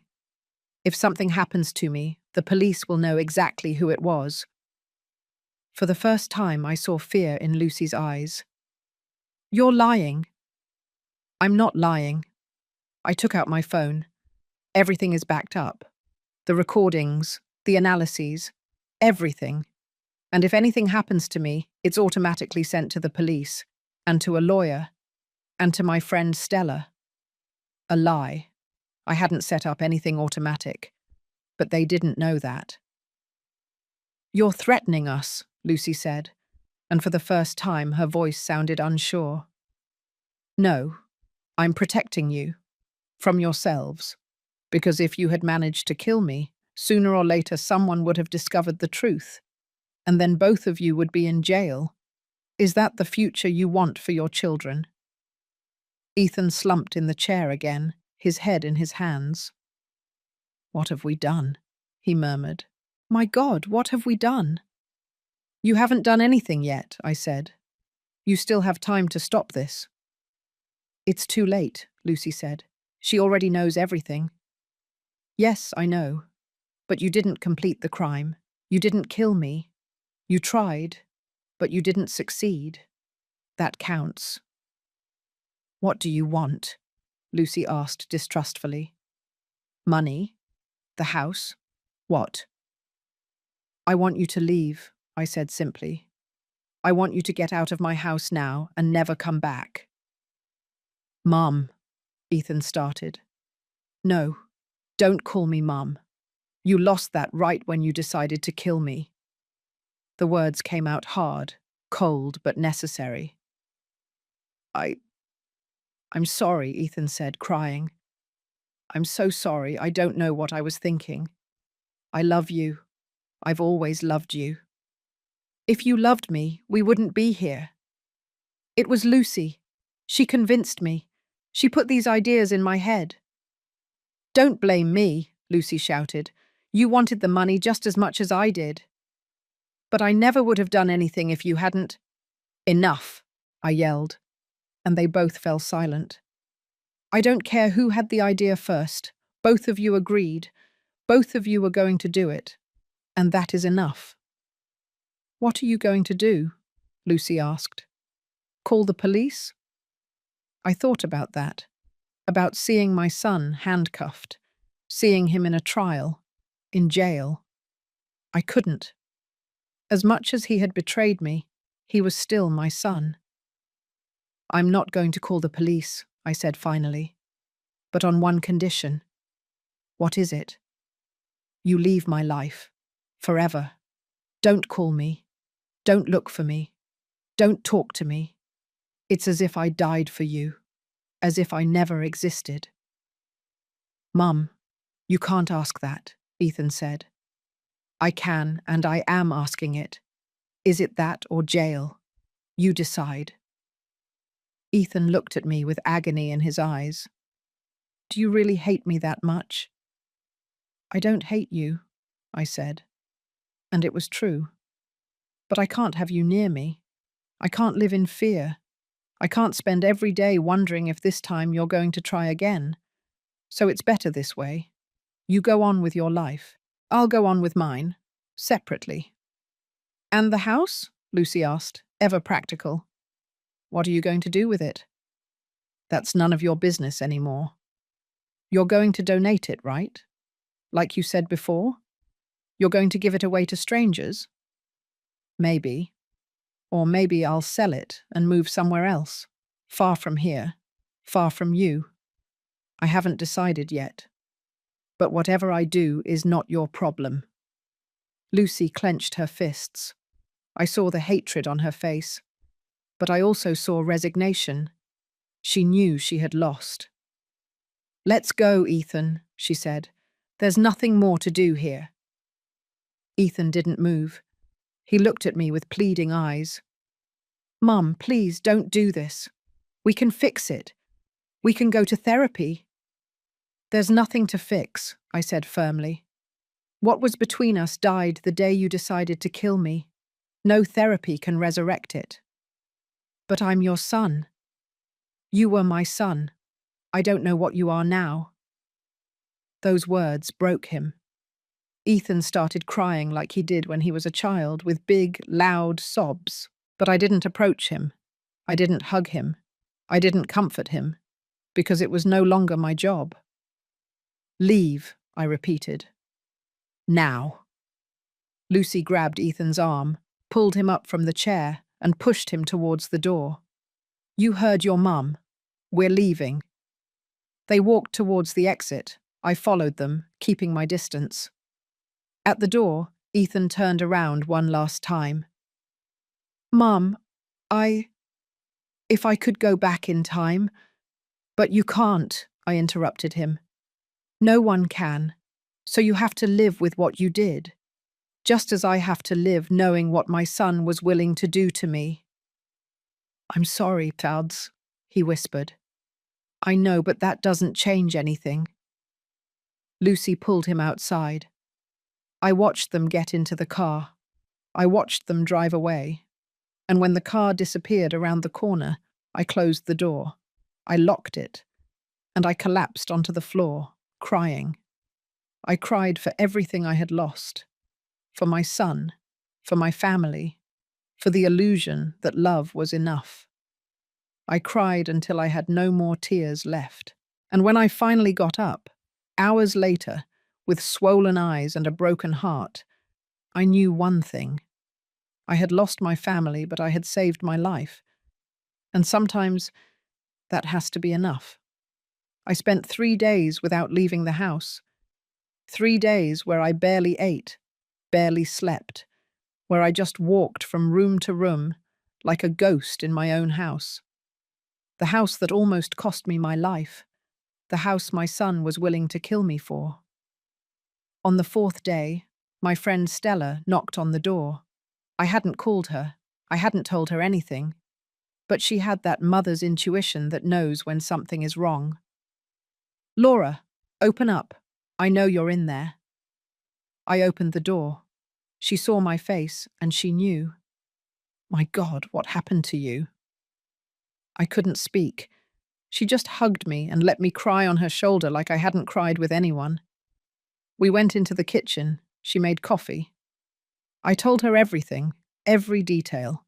If something happens to me, the police will know exactly who it was. For the first time, I saw fear in Lucy's eyes. You're lying. I'm not lying. I took out my phone. Everything is backed up. The recordings, the analyses, everything. And if anything happens to me, it's automatically sent to the police, and to a lawyer, and to my friend Stella. A lie. I hadn't set up anything automatic, but they didn't know that. You're threatening us, Lucy said, and for the first time her voice sounded unsure. No, I'm protecting you. From yourselves. Because if you had managed to kill me, sooner or later someone would have discovered the truth, and then both of you would be in jail. Is that the future you want for your children? Ethan slumped in the chair again, his head in his hands. What have we done? He murmured. My God, what have we done? You haven't done anything yet, I said. You still have time to stop this. It's too late, Lucy said. She already knows everything. Yes, I know. But you didn't complete the crime. You didn't kill me. You tried, but you didn't succeed. That counts. What do you want? Lucy asked distrustfully. Money? The house? What? I want you to leave, I said simply. I want you to get out of my house now and never come back. Mum, Ethan started. No, don't call me Mum. You lost that right when you decided to kill me. The words came out hard, cold, but necessary. I'm sorry, Ethan said, crying. I'm so sorry, I don't know what I was thinking. I love you. I've always loved you. If you loved me, we wouldn't be here. It was Lucy. She convinced me. She put these ideas in my head. Don't blame me, Lucy shouted. You wanted the money just as much as I did. But I never would have done anything if you hadn't. Enough, I yelled, and they both fell silent. I don't care who had the idea first. Both of you agreed. Both of you were going to do it. And that is enough. What are you going to do? Lucy asked. Call the police? I thought about that. About seeing my son handcuffed. Seeing him in a trial. In jail. I couldn't. As much as he had betrayed me, he was still my son. I'm not going to call the police, I said finally. But on one condition. What is it? You leave my life. Forever. Don't call me. Don't look for me. Don't talk to me. It's as if I died for you. As if I never existed. Mum, you can't ask that, Ethan said. I can, and I am asking it. Is it that or jail? You decide. Ethan looked at me with agony in his eyes. Do you really hate me that much? I don't hate you, I said. And it was true. But I can't have you near me. I can't live in fear. I can't spend every day wondering if this time you're going to try again. So it's better this way. You go on with your life. I'll go on with mine. Separately. And the house? Lucy asked, ever practical. What are you going to do with it? That's none of your business anymore. You're going to donate it, right? Like you said before? You're going to give it away to strangers? Maybe. Or maybe I'll sell it and move somewhere else. Far from here. Far from you. I haven't decided yet. But whatever I do is not your problem. Lucy clenched her fists. I saw the hatred on her face. But I also saw resignation. She knew she had lost. Let's go, Ethan, she said. There's nothing more to do here. Ethan didn't move. He looked at me with pleading eyes. Mum, please don't do this. We can fix it. We can go to therapy. There's nothing to fix, I said firmly. What was between us died the day you decided to kill me. No therapy can resurrect it. But I'm your son. You were my son. I don't know what you are now. Those words broke him. Ethan started crying like he did when he was a child, with big, loud sobs. But I didn't approach him. I didn't hug him. I didn't comfort him, because it was no longer my job. Leave, I repeated. Now. Lucy grabbed Ethan's arm, pulled him up from the chair, and pushed him towards the door. You heard your mum. We're leaving. They walked towards the exit. I followed them, keeping my distance. At the door, Ethan turned around one last time. Mum, if I could go back in time. But you can't, I interrupted him. No one can, so you have to live with what you did. Just as I have to live knowing what my son was willing to do to me. I'm sorry, Tads, he whispered. I know, but that doesn't change anything. Lucy pulled him outside. I watched them get into the car. I watched them drive away. And when the car disappeared around the corner, I closed the door. I locked it. And I collapsed onto the floor, crying. I cried for everything I had lost. For my son, for my family, for the illusion that love was enough. I cried until I had no more tears left. And when I finally got up, hours later, with swollen eyes and a broken heart, I knew one thing. I had lost my family, but I had saved my life. And sometimes that has to be enough. I spent 3 days without leaving the house. 3 days where I barely ate, barely slept, where I just walked from room to room like a ghost in my own house. The house that almost cost me my life. The house my son was willing to kill me for. On the 4th day, my friend Stella knocked on the door. I hadn't called her. I hadn't told her anything. But she had that mother's intuition that knows when something is wrong. Laura, open up. I know you're in there. I opened the door. She saw my face and she knew. My God, what happened to you? I couldn't speak. She just hugged me and let me cry on her shoulder like I hadn't cried with anyone. We went into the kitchen. She made coffee. I told her everything, every detail.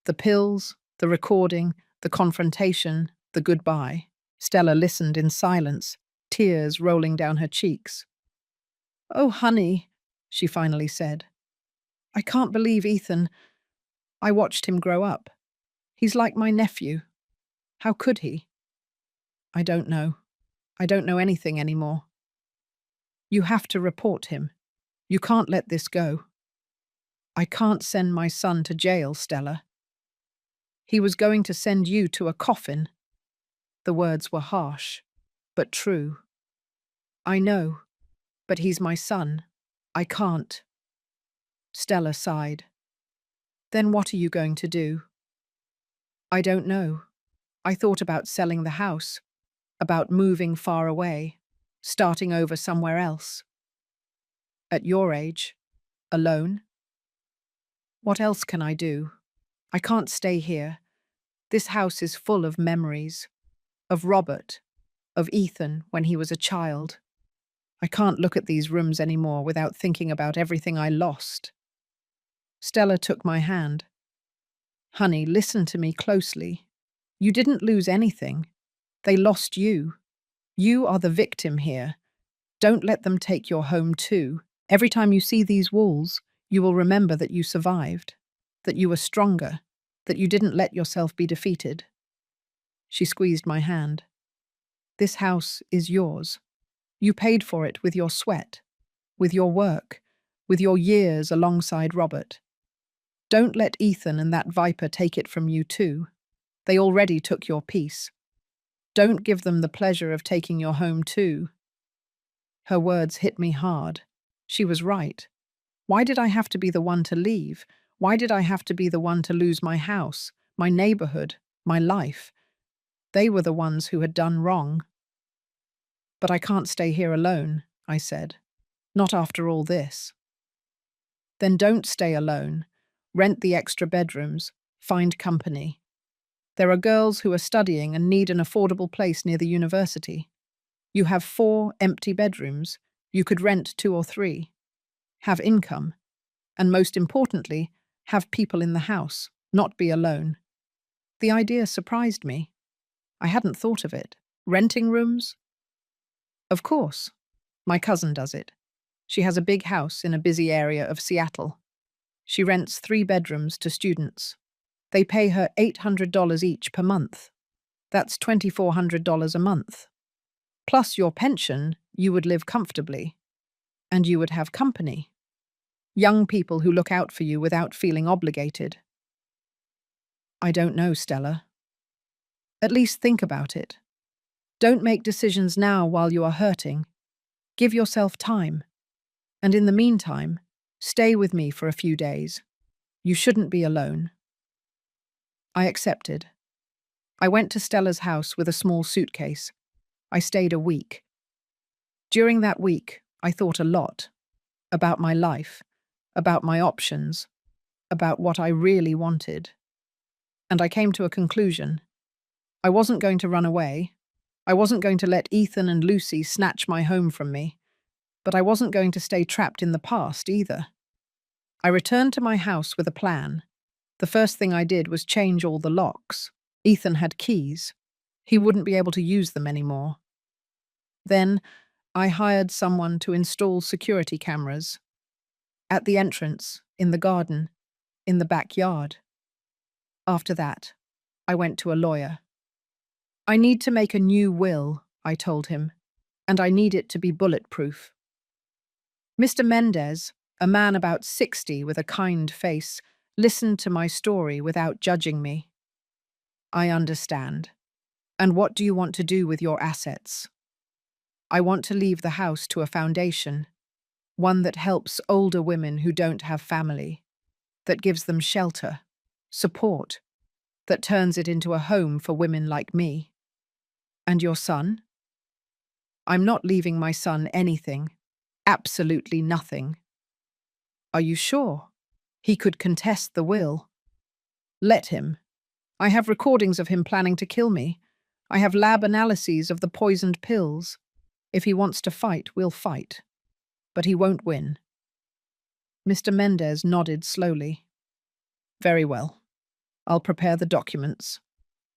The pills, the recording, the confrontation, the goodbye. Stella listened in silence, tears rolling down her cheeks. Oh, honey, she finally said. I can't believe Ethan. I watched him grow up. He's like my nephew. How could he? I don't know. I don't know anything anymore. You have to report him. You can't let this go. I can't send my son to jail, Stella. He was going to send you to a coffin. The words were harsh, but true. I know, but he's my son. I can't. Stella sighed. Then what are you going to do? I don't know. I thought about selling the house, about moving far away, starting over somewhere else. At your age, alone? What else can I do? I can't stay here. This house is full of memories. Of Robert, of Ethan when he was a child. I can't look at these rooms anymore without thinking about everything I lost. Stella took my hand. Honey, listen to me closely. You didn't lose anything. They lost you. You are the victim here. Don't let them take your home too. Every time you see these walls, you will remember that you survived, that you were stronger, that you didn't let yourself be defeated. She squeezed my hand. This house is yours. You paid for it with your sweat, with your work, with your years alongside Robert. Don't let Ethan and that viper take it from you too. They already took your peace. Don't give them the pleasure of taking your home too. Her words hit me hard. She was right. Why did I have to be the one to leave? Why did I have to be the one to lose my house, my neighborhood, my life? They were the ones who had done wrong. But I can't stay here alone, I said. Not after all this. Then don't stay alone. Rent the extra bedrooms. Find company. There are girls who are studying and need an affordable place near the university. You have 4 empty bedrooms. You could rent 2 or 3. Have income. And most importantly, have people in the house, not be alone. The idea surprised me. I hadn't thought of it. Renting rooms? Of course. My cousin does it. She has a big house in a busy area of Seattle. She rents 3 bedrooms to students. They pay her $800 each per month. That's $2,400 a month. Plus your pension, you would live comfortably. And you would have company. Young people who look out for you without feeling obligated. I don't know, Stella. At least think about it. Don't make decisions now while you are hurting. Give yourself time. And in the meantime, stay with me for a few days. You shouldn't be alone. I accepted. I went to Stella's house with a small suitcase. I stayed a week. During that week, I thought a lot. About my life, about my options, about what I really wanted. And I came to a conclusion. I wasn't going to run away. I wasn't going to let Ethan and Lucy snatch my home from me. But I wasn't going to stay trapped in the past either. I returned to my house with a plan. The first thing I did was change all the locks. Ethan had keys. He wouldn't be able to use them anymore. Then, I hired someone to install security cameras. At the entrance, in the garden, in the backyard. After that, I went to a lawyer. I need to make a new will, I told him, and I need it to be bulletproof. Mr. Mendez, a man about 60 with a kind face, listened to my story without judging me. I understand. And what do you want to do with your assets? I want to leave the house to a foundation, one that helps older women who don't have family, that gives them shelter, support, that turns it into a home for women like me. And your son? I'm not leaving my son anything, absolutely nothing. Are you sure? He could contest the will. Let him. I have recordings of him planning to kill me. I have lab analyses of the poisoned pills. If he wants to fight, we'll fight. But he won't win. Mr. Mendez nodded slowly. Very well. I'll prepare the documents.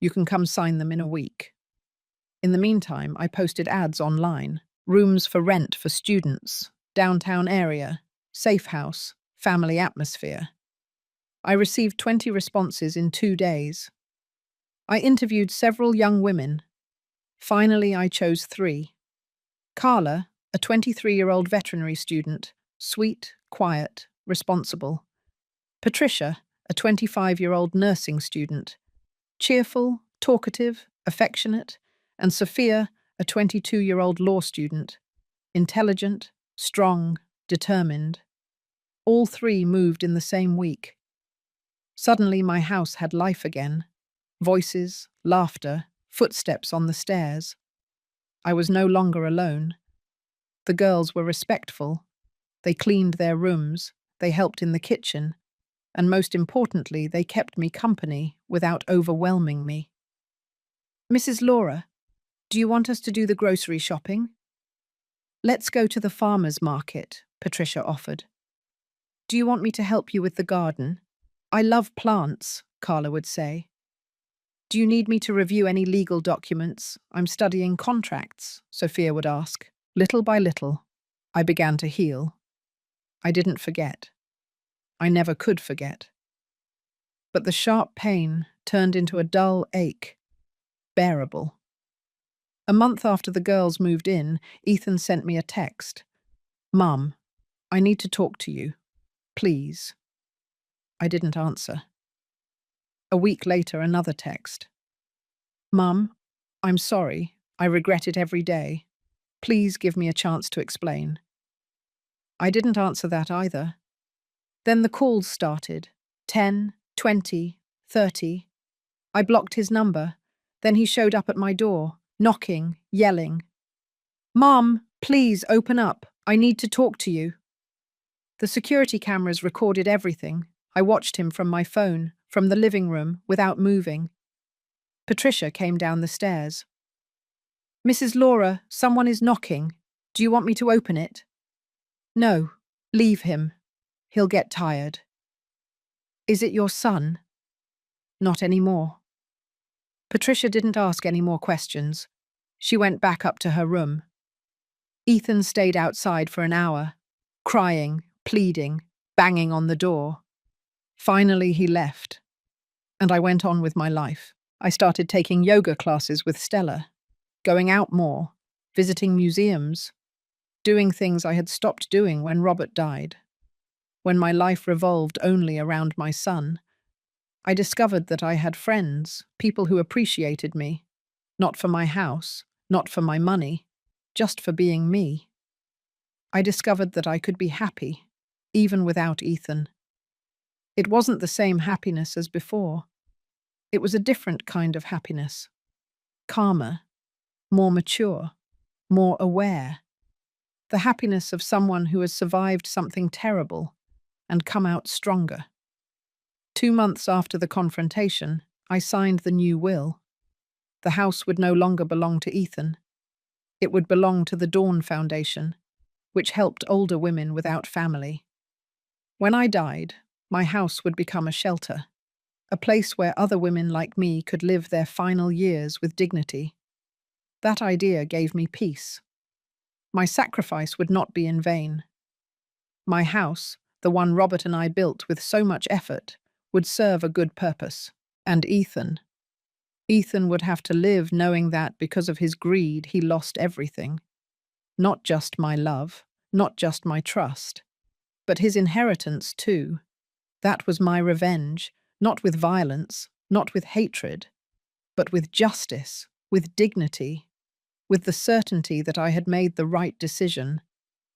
You can come sign them in a week. In the meantime, I posted ads online. Rooms for rent for students, downtown area, safe house, family atmosphere. I received 20 responses in 2 days. I interviewed several young women. Finally, I chose 3. Carla, a 23-year-old veterinary student, sweet, quiet, responsible. Patricia, a 25-year-old nursing student, cheerful, talkative, affectionate, and Sophia, a 22-year-old law student, intelligent, strong, determined. All 3 moved in the same week. Suddenly my house had life again. Voices, laughter, footsteps on the stairs. I was no longer alone. The girls were respectful. They cleaned their rooms, they helped in the kitchen, and most importantly, they kept me company without overwhelming me. Mrs. Laura, do you want us to do the grocery shopping? Let's go to the farmer's market, Patricia offered. Do you want me to help you with the garden? I love plants. Carla would say. Do you need me to review any legal documents? I'm studying contracts, Sophia would ask. Little by little, I began to heal. I didn't forget. I never could forget. But the sharp pain turned into a dull ache, bearable. A month after the girls moved in, Ethan sent me a text. Mum, I need to talk to you. Please. I didn't answer. A week later, another text. Mum, I'm sorry. I regret it every day. Please give me a chance to explain. I didn't answer that either. Then the calls started. 10, 20, 30. I blocked his number. Then he showed up at my door, knocking, yelling. Mom, please open up. I need to talk to you. The security cameras recorded everything. I watched him from my phone, from the living room, without moving. Patricia came down the stairs. Mrs. Laura, someone is knocking. Do you want me to open it? No, leave him. He'll get tired. Is it your son? Not anymore. Patricia didn't ask any more questions. She went back up to her room. Ethan stayed outside for an hour, crying, pleading, banging on the door. Finally, he left, and I went on with my life. I started taking yoga classes with Stella, going out more, visiting museums, doing things I had stopped doing when Robert died. When my life revolved only around my son, I discovered that I had friends, people who appreciated me, not for my house, not for my money, just for being me. I discovered that I could be happy, even without Ethan. It wasn't the same happiness as before. It was a different kind of happiness. Calmer, more mature, more aware. The happiness of someone who has survived something terrible and come out stronger. 2 months after the confrontation, I signed the new will. The house would no longer belong to Ethan. It would belong to the Dawn Foundation, which helped older women without family. When I died, my house would become a shelter, a place where other women like me could live their final years with dignity. That idea gave me peace. My sacrifice would not be in vain. My house, the one Robert and I built with so much effort, would serve a good purpose. And Ethan would have to live knowing that because of his greed he lost everything. Not just my love, not just my trust, but his inheritance too. That was my revenge, not with violence, not with hatred, but with justice, with dignity, with the certainty that I had made the right decision.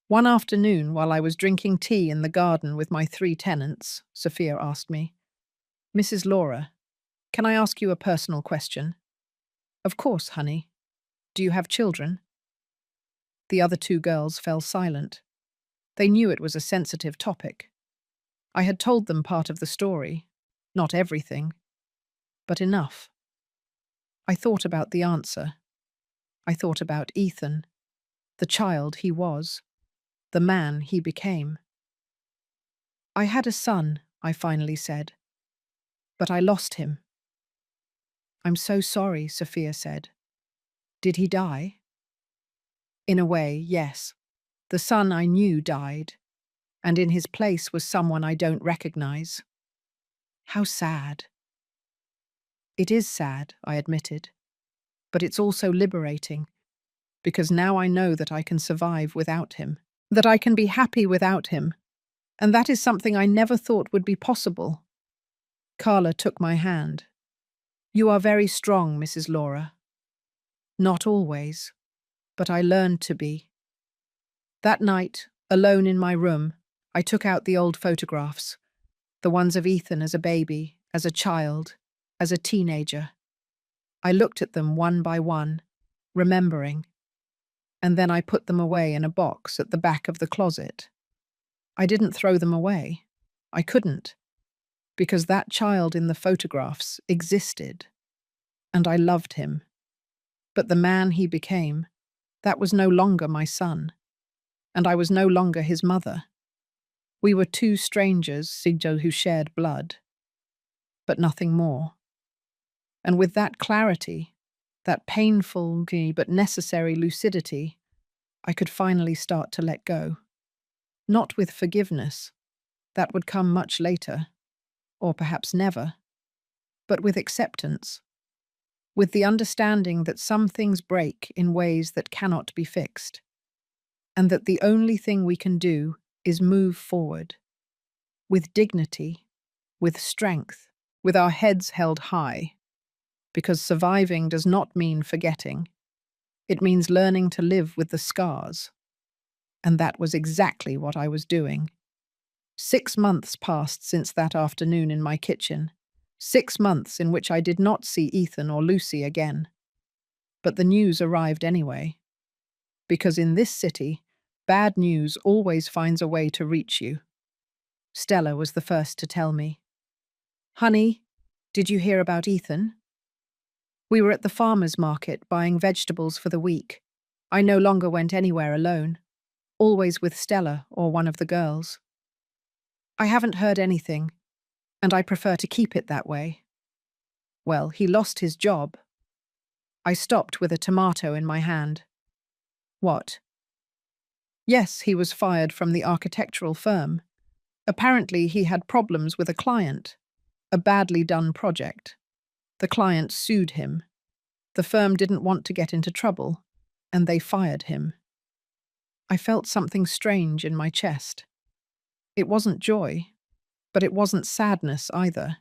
One afternoon, while I was drinking tea in the garden with my 3 tenants, Sophia asked me, Mrs. Laura, can I ask you a personal question? Of course, honey. Do you have children? The other 2 girls fell silent. They knew it was a sensitive topic. I had told them part of the story, not everything, but enough. I thought about the answer. I thought about Ethan, the child he was, the man he became. I had a son, I finally said, but I lost him. I'm so sorry, Sophia said. Did he die? In a way, yes. The son I knew died, and in his place was someone I don't recognize. How sad. It is sad, I admitted, but it's also liberating, because now I know that I can survive without him, that I can be happy without him, and that is something I never thought would be possible. Carla took my hand. You are very strong, Mrs. Laura. Not always, but I learned to be. That night, alone in my room, I took out the old photographs, the ones of Ethan as a baby, as a child, as a teenager. I looked at them one by one, remembering, and then I put them away in a box at the back of the closet. I didn't throw them away. I couldn't, because that child in the photographs existed, and I loved him. But the man he became, that was no longer my son, and I was no longer his mother. We were 2 strangers, who shared blood. but nothing more. And with that clarity, that painful but necessary lucidity, I could finally start to let go. Not with forgiveness, that would come much later, or perhaps never, but with acceptance, with the understanding that some things break in ways that cannot be fixed, and that the only thing we can do is move forward, with dignity, with strength, with our heads held high, because surviving does not mean forgetting. It means learning to live with the scars. And that was exactly what I was doing. 6 months passed since that afternoon in my kitchen. 6 months in which I did not see Ethan or Lucy again. But the news arrived anyway. Because in this city, bad news always finds a way to reach you. Stella was the first to tell me. "Honey, did you hear about Ethan?" We were at the farmer's market buying vegetables for the week. I no longer went anywhere alone, always with Stella or one of the girls. "I haven't heard anything, and I prefer to keep it that way." "Well, he lost his job." I stopped with a tomato in my hand. "What?" "Yes, he was fired from the architectural firm. Apparently he had problems with a client, a badly done project. The client sued him. The firm didn't want to get into trouble, and they fired him." I felt something strange in my chest. It wasn't joy, but it wasn't sadness either.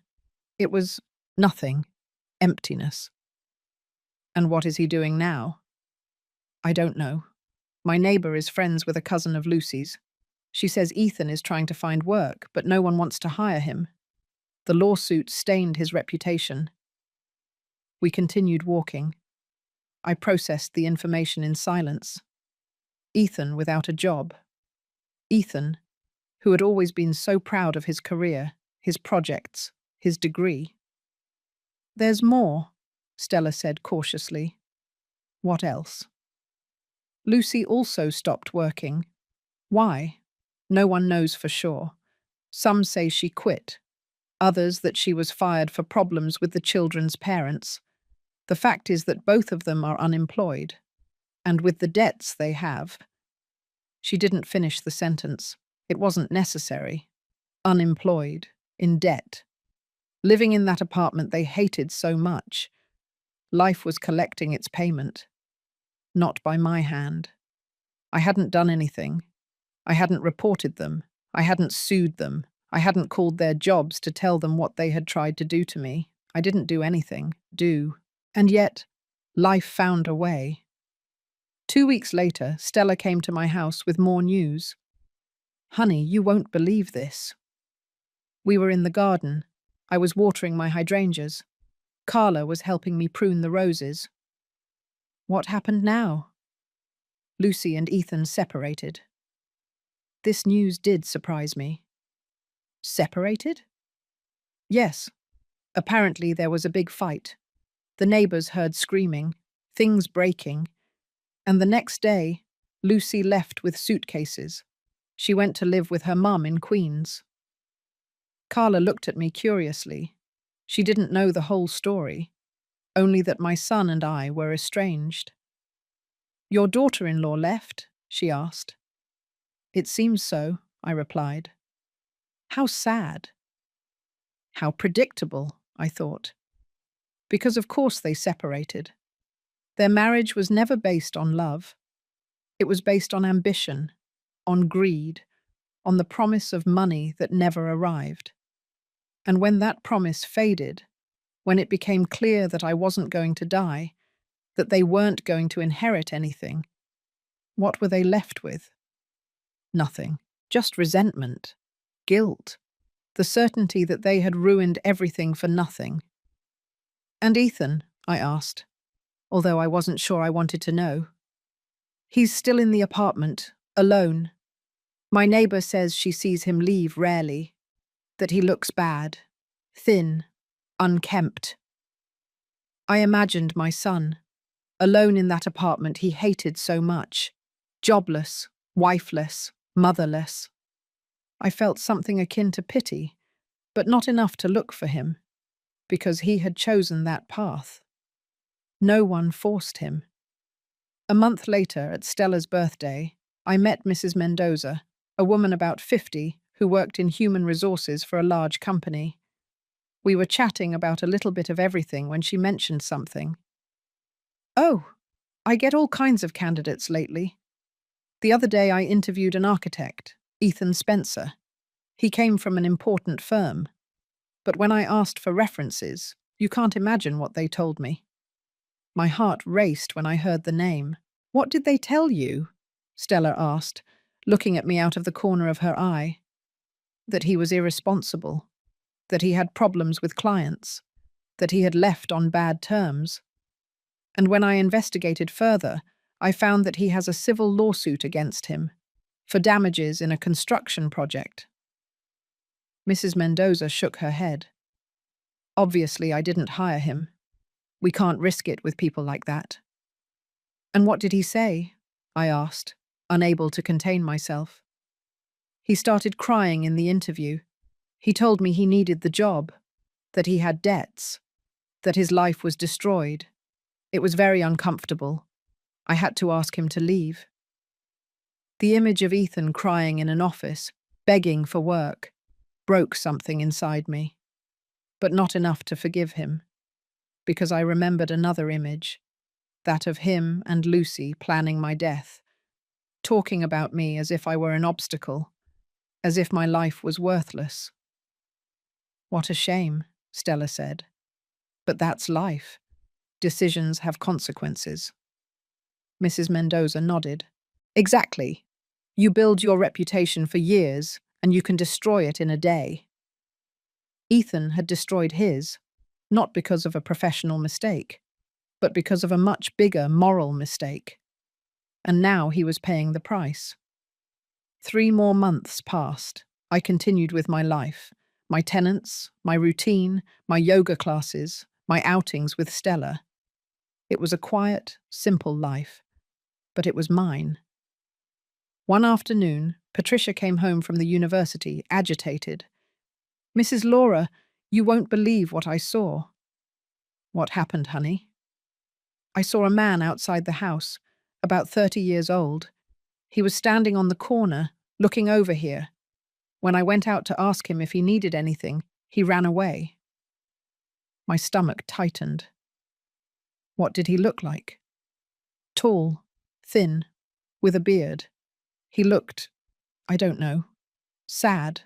It was nothing, emptiness. "And what is he doing now?" "I don't know. My neighbor is friends with a cousin of Lucy's. She says Ethan is trying to find work, but no one wants to hire him. The lawsuit stained his reputation." We continued walking. I processed the information in silence. Ethan without a job. Ethan, who had always been so proud of his career, his projects, his degree. "There's more," Stella said cautiously. "What else?" "Lucy also stopped working. Why? No one knows for sure. Some say she quit. Others that she was fired for problems with the children's parents. The fact is that both of them are unemployed. And with the debts they have." She didn't finish the sentence. It wasn't necessary. Unemployed, in debt, living in that apartment they hated so much. Life was collecting its payment. Not by my hand. I hadn't done anything. I hadn't reported them. I hadn't sued them. I hadn't called their jobs to tell them what they had tried to do to me. I didn't do anything. And yet, life found a way. 2 weeks later, Stella came to my house with more news. "Honey, you won't believe this." We were in the garden. I was watering my hydrangeas. Carla was helping me prune the roses. "What happened now?" "Lucy and Ethan separated." This news did surprise me. "Separated?" "Yes. Apparently there was a big fight. The neighbors heard screaming, things breaking, and the next day, Lucy left with suitcases. She went to live with her mum in Queens." Carla looked at me curiously. She didn't know the whole story, only that my son and I were estranged. "Your daughter-in-law left?" she asked. "It seems so," I replied. "How sad." How predictable, I thought. Because of course they separated. Their marriage was never based on love. It was based on ambition, on greed, on the promise of money that never arrived. And when that promise faded, when it became clear that I wasn't going to die, that they weren't going to inherit anything, what were they left with? Nothing. Just resentment, guilt, the certainty that they had ruined everything for nothing. "And Ethan?" I asked, although I wasn't sure I wanted to know. "He's still in the apartment, alone. My neighbor says she sees him leave rarely, that he looks bad, thin, unkempt." I imagined my son, alone in that apartment he hated so much, jobless, wifeless, motherless. I felt something akin to pity, but not enough to look for him. because he had chosen that path. No one forced him. A month later, at Stella's birthday, I met Mrs. Mendoza, a woman about 50 who worked in human resources for a large company. We were chatting about a little bit of everything when she mentioned something. "Oh, I get all kinds of candidates lately. The other day I interviewed an architect, Ethan Spencer. He came from an important firm. But when I asked for references, you can't imagine what they told me." My heart raced when I heard the name. "What did they tell you?" Stella asked, looking at me out of the corner of her eye. That he was irresponsible, that he had problems with clients, that he had left on bad terms. And when I investigated further, I found that he has a civil lawsuit against him for damages in a construction project. Mrs. Mendoza shook her head. "Obviously, I didn't hire him. We can't risk it with people like that." "And what did he say?" I asked, unable to contain myself. "He started crying in the interview. He told me he needed the job, that he had debts, that his life was destroyed. It was very uncomfortable. I had to ask him to leave." The image of Ethan crying in an office, begging for work, broke something inside me. But not enough to forgive him, because I remembered another image, that of him and Lucy planning my death, talking about me as if I were an obstacle, as if my life was worthless. "What a shame," Stella said. "But that's life. Decisions have consequences." Mrs. Mendoza nodded. "Exactly. You build your reputation for years, and you can destroy it in a day." Ethan had destroyed his, not because of a professional mistake, but because of a much bigger moral mistake. And now he was paying the price. 3 more months passed. I continued with my life, my tenants, my routine, my yoga classes, my outings with Stella. It was a quiet, simple life, but it was mine. One afternoon, Patricia came home from the university, agitated. "Mrs. Laura, you won't believe what I saw." "What happened, honey?" "I saw a man outside the house, about 30 years old. He was standing on the corner, looking over here. When I went out to ask him if he needed anything, he ran away." My stomach tightened. "What did he look like?" "Tall, thin, with a beard. He looked, I don't know, sad,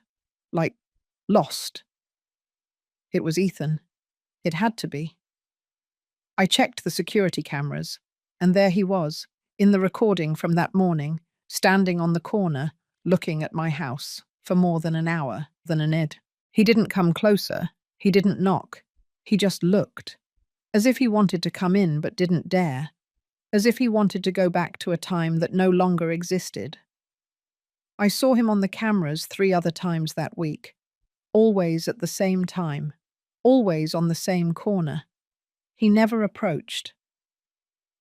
like lost." It was Ethan. It had to be. I checked the security cameras, and there he was, in the recording from that morning, standing on the corner, looking at my house, for more than an hour, than an id. He didn't come closer, he didn't knock, he just looked, as if he wanted to come in but didn't dare, as if he wanted to go back to a time that no longer existed. I saw him on the cameras 3 other times that week, always at the same time, always on the same corner. He never approached.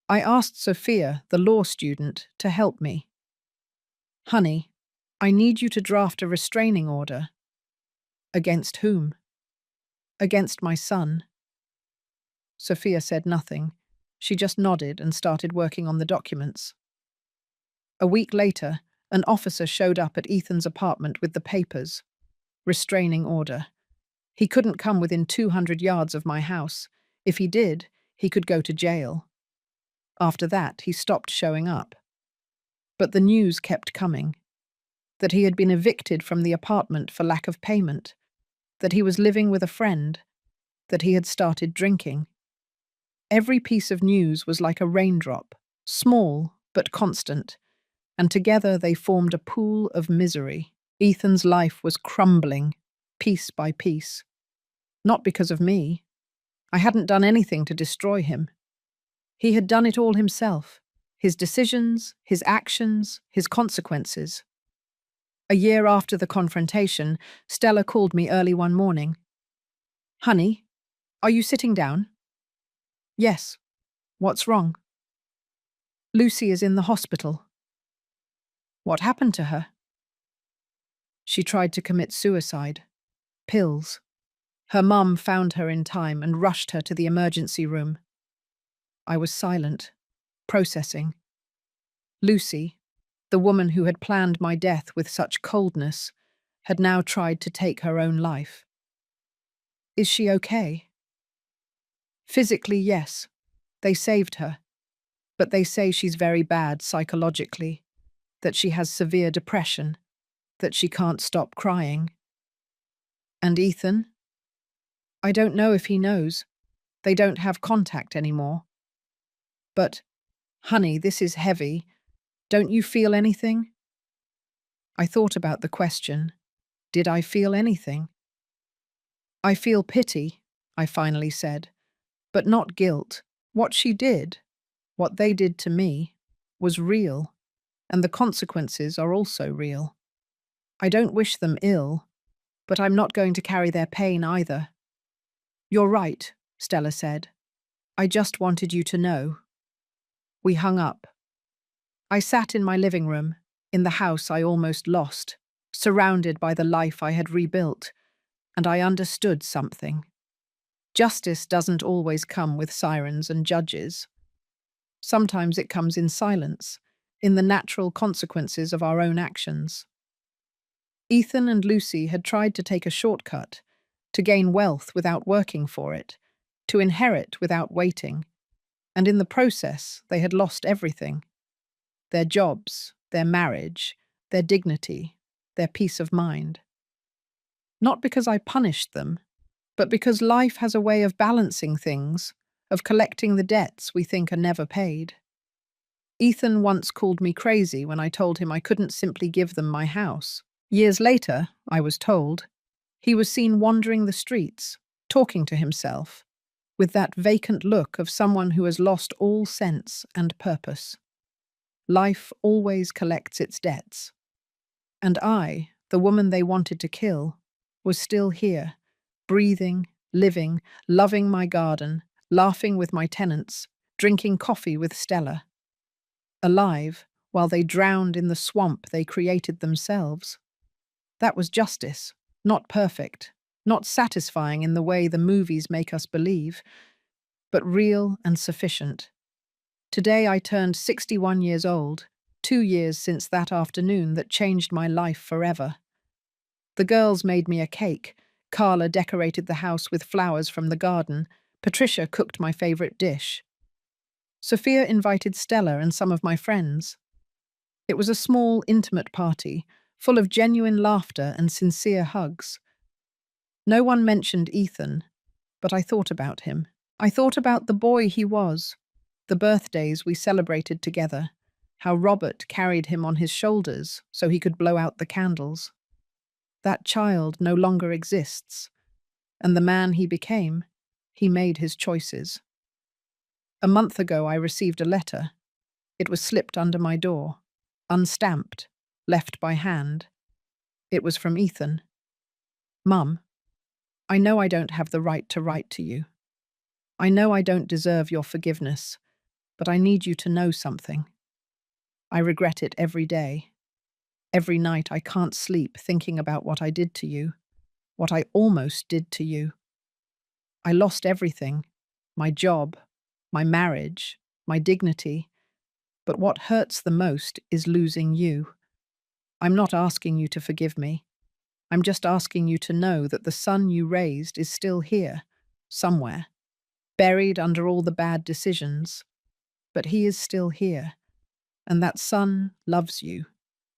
I asked Sophia, the law student, to help me. "Honey, I need you to draft a restraining order." "Against whom?" "Against my son." Sophia said nothing. She just nodded and started working on the documents. A week later, an officer showed up at Ethan's apartment with the papers. Restraining order. He couldn't come within 200 yards of my house. If he did, he could go to jail. After that, he stopped showing up. But the news kept coming. That he had been evicted from the apartment for lack of payment. That he was living with a friend. That he had started drinking. Every piece of news was like a raindrop, small but constant, and together they formed a pool of misery. Ethan's life was crumbling, piece by piece. Not because of me. I hadn't done anything to destroy him. He had done it all himself. His decisions, his actions, his consequences. A year after the confrontation, Stella called me early one morning. "Honey, are you sitting down?" "Yes. What's wrong?" "Lucy is in the hospital." "What happened to her?" "She tried to commit suicide. Pills." Her mum found her in time and rushed her to the emergency room. I was silent, processing. Lucy, the woman who had planned my death with such coldness, had now tried to take her own life. Is she okay? Physically, yes. They saved her. But they say she's very bad psychologically, that she has severe depression, that she can't stop crying. And Ethan? I don't know if he knows. They don't have contact anymore. But, honey, this is heavy. Don't you feel anything? I thought about the question. Did I feel anything? I feel pity, I finally said, but not guilt. What she did, what they did to me, was real, and the consequences are also real. I don't wish them ill, but I'm not going to carry their pain either. You're right, Stella said. I just wanted you to know. We hung up. I sat in my living room, in the house I almost lost, surrounded by the life I had rebuilt, and I understood something. Justice doesn't always come with sirens and judges. Sometimes it comes in silence, in the natural consequences of our own actions. Ethan and Lucy had tried to take a shortcut, to gain wealth without working for it, to inherit without waiting, and in the process they had lost everything. Their jobs, their marriage, their dignity, their peace of mind. Not because I punished them, but because life has a way of balancing things, of collecting the debts we think are never paid. Ethan once called me crazy when I told him I couldn't simply give them my house. Years later, I was told, he was seen wandering the streets, talking to himself, with that vacant look of someone who has lost all sense and purpose. Life always collects its debts. And I, the woman they wanted to kill, was still here, breathing, living, loving my garden, laughing with my tenants, drinking coffee with Stella. Alive, while they drowned in the swamp they created themselves. That was justice, not perfect, not satisfying in the way the movies make us believe, but real and sufficient. Today I turned 61 years old, 2 years since that afternoon that changed my life forever. The girls made me a cake. Carla decorated the house with flowers from the garden. Patricia cooked my favorite dish. Sophia invited Stella and some of my friends. It was a small, intimate party, full of genuine laughter and sincere hugs. No one mentioned Ethan, but I thought about him. I thought about the boy he was, the birthdays we celebrated together, how Robert carried him on his shoulders so he could blow out the candles. That child no longer exists, and the man he became, he made his choices. A month ago I received a letter. It was slipped under my door, unstamped, left by hand. It was from Ethan. Mum, I know I don't have the right to write to you. I know I don't deserve your forgiveness, but I need you to know something. I regret it every day. Every night I can't sleep thinking about what I did to you, what I almost did to you. I lost everything, my job, my marriage, my dignity, but what hurts the most is losing you. I'm not asking you to forgive me. I'm just asking you to know that the son you raised is still here, somewhere, buried under all the bad decisions. But he is still here, and that son loves you.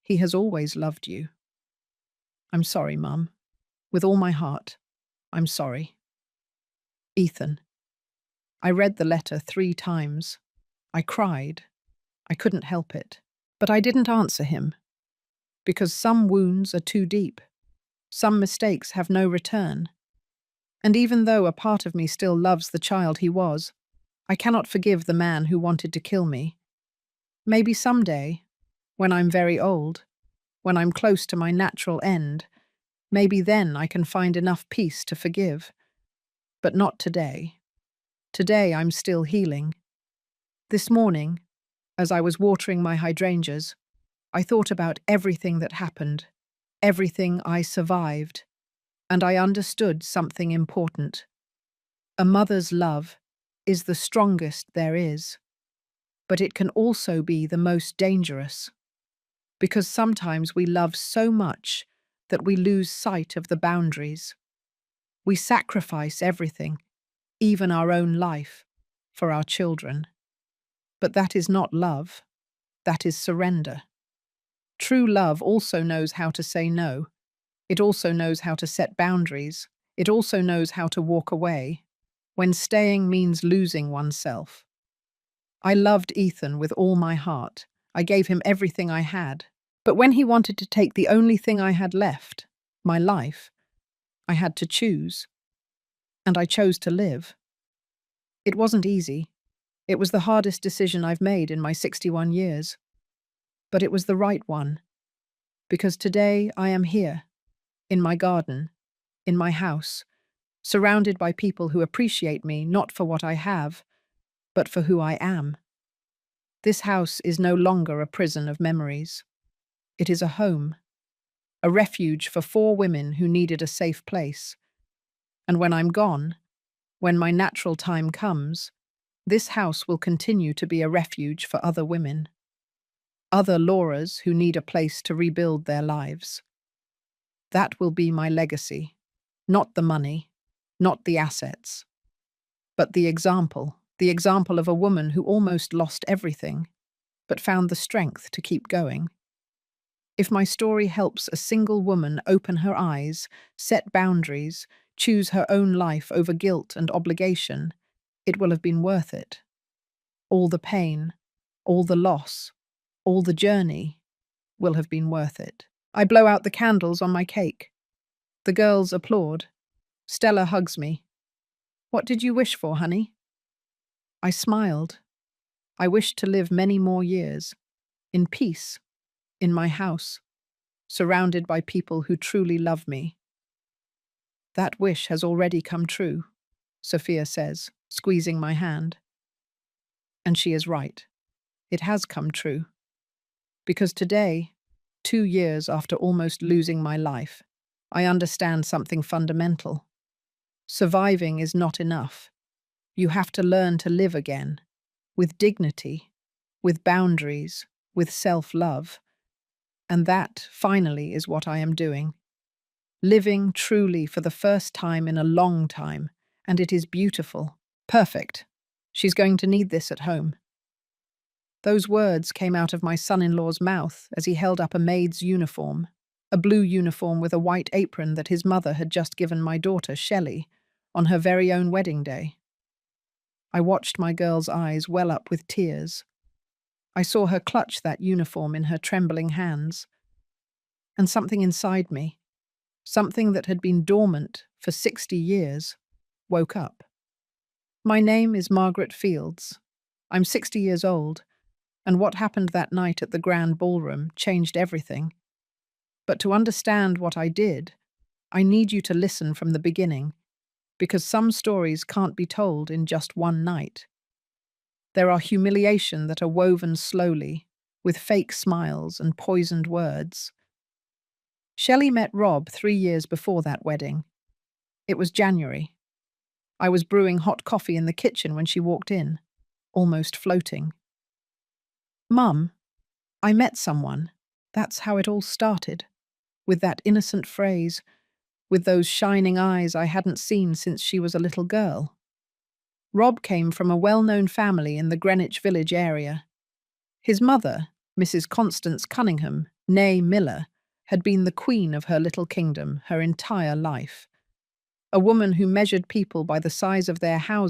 He has always loved you. I'm sorry, Mum. With all my heart, I'm sorry. Ethan. I read the letter 3 times. I cried. I couldn't help it. But I didn't answer him. Because some wounds are too deep. Some mistakes have no return. And even though a part of me still loves the child he was, I cannot forgive the man who wanted to kill me. Maybe someday, when I'm very old, when I'm close to my natural end, maybe then I can find enough peace to forgive. But not today. Today I'm still healing. This morning, as I was watering my hydrangeas, I thought about everything that happened, everything I survived. and I understood something important. A mother's love is the strongest there is, but it can also be the most dangerous, because sometimes we love so much that we lose sight of the boundaries. We sacrifice everything, even our own life, for our children. But that is not love, that is surrender. True love also knows how to say no. It also knows how to set boundaries. It also knows how to walk away when staying means losing oneself. I loved Ethan with all my heart. I gave him everything I had. But when he wanted to take the only thing I had left, my life, I had to choose. And I chose to live. It wasn't easy. It was the hardest decision I've made in my 61 years. But it was the right one. Because today I am here, in my garden, in my house, surrounded by people who appreciate me not for what I have, but for who I am. This house is no longer a prison of memories. It is a home, a refuge for 4 women who needed a safe place. And when I'm gone, when my natural time comes, this house will continue to be a refuge for other women. Other Lauras who need a place to rebuild their lives. That will be my legacy. Not the money, not the assets, but the example of a woman who almost lost everything, but found the strength to keep going. If my story helps a single woman open her eyes, set boundaries, choose her own life over guilt and obligation, it will have been worth it. All the pain, all the loss, all the journey will have been worth it. I blow out the candles on my cake. The girls applaud. Stella hugs me. What did you wish for, honey? I smiled. I wished to live many more years, in peace, in my house, surrounded by people who truly love me. That wish has already come true, Sophia says, squeezing my hand. And she is right. It has come true. Because today, 2 years after almost losing my life, I understand something fundamental. Surviving is not enough. You have to learn to live again, with dignity, with boundaries, with self-love. And that, finally, is what I am doing. Living truly for the first time in a long time, and it is beautiful. Perfect. She's going to need this at home. Those words came out of my son-in-law's mouth as he held up a maid's uniform, a blue uniform with a white apron that his mother had just given my daughter, Shelley, on her very own wedding day. I watched my girl's eyes well up with tears. I saw her clutch that uniform in her trembling hands. And something inside me, something that had been dormant for 60 years, woke up. My name is Margaret Fields. I'm 60 years old, and what happened that night at the Grand Ballroom changed everything. But to understand what I did, I need you to listen from the beginning, because some stories can't be told in just one night. There are humiliation that are woven slowly, with fake smiles and poisoned words. Shelley met Rob 3 years before that wedding. It was January. I was brewing hot coffee in the kitchen when she walked in, almost floating. Mum, I met someone. That's how it all started. With that innocent phrase, with those shining eyes I hadn't seen since she was a little girl. Rob came from a well-known family in the Greenwich Village area. His mother, Mrs. Constance Cunningham, née Miller, had been the queen of her little kingdom her entire life. A woman who measured people by the size of their houses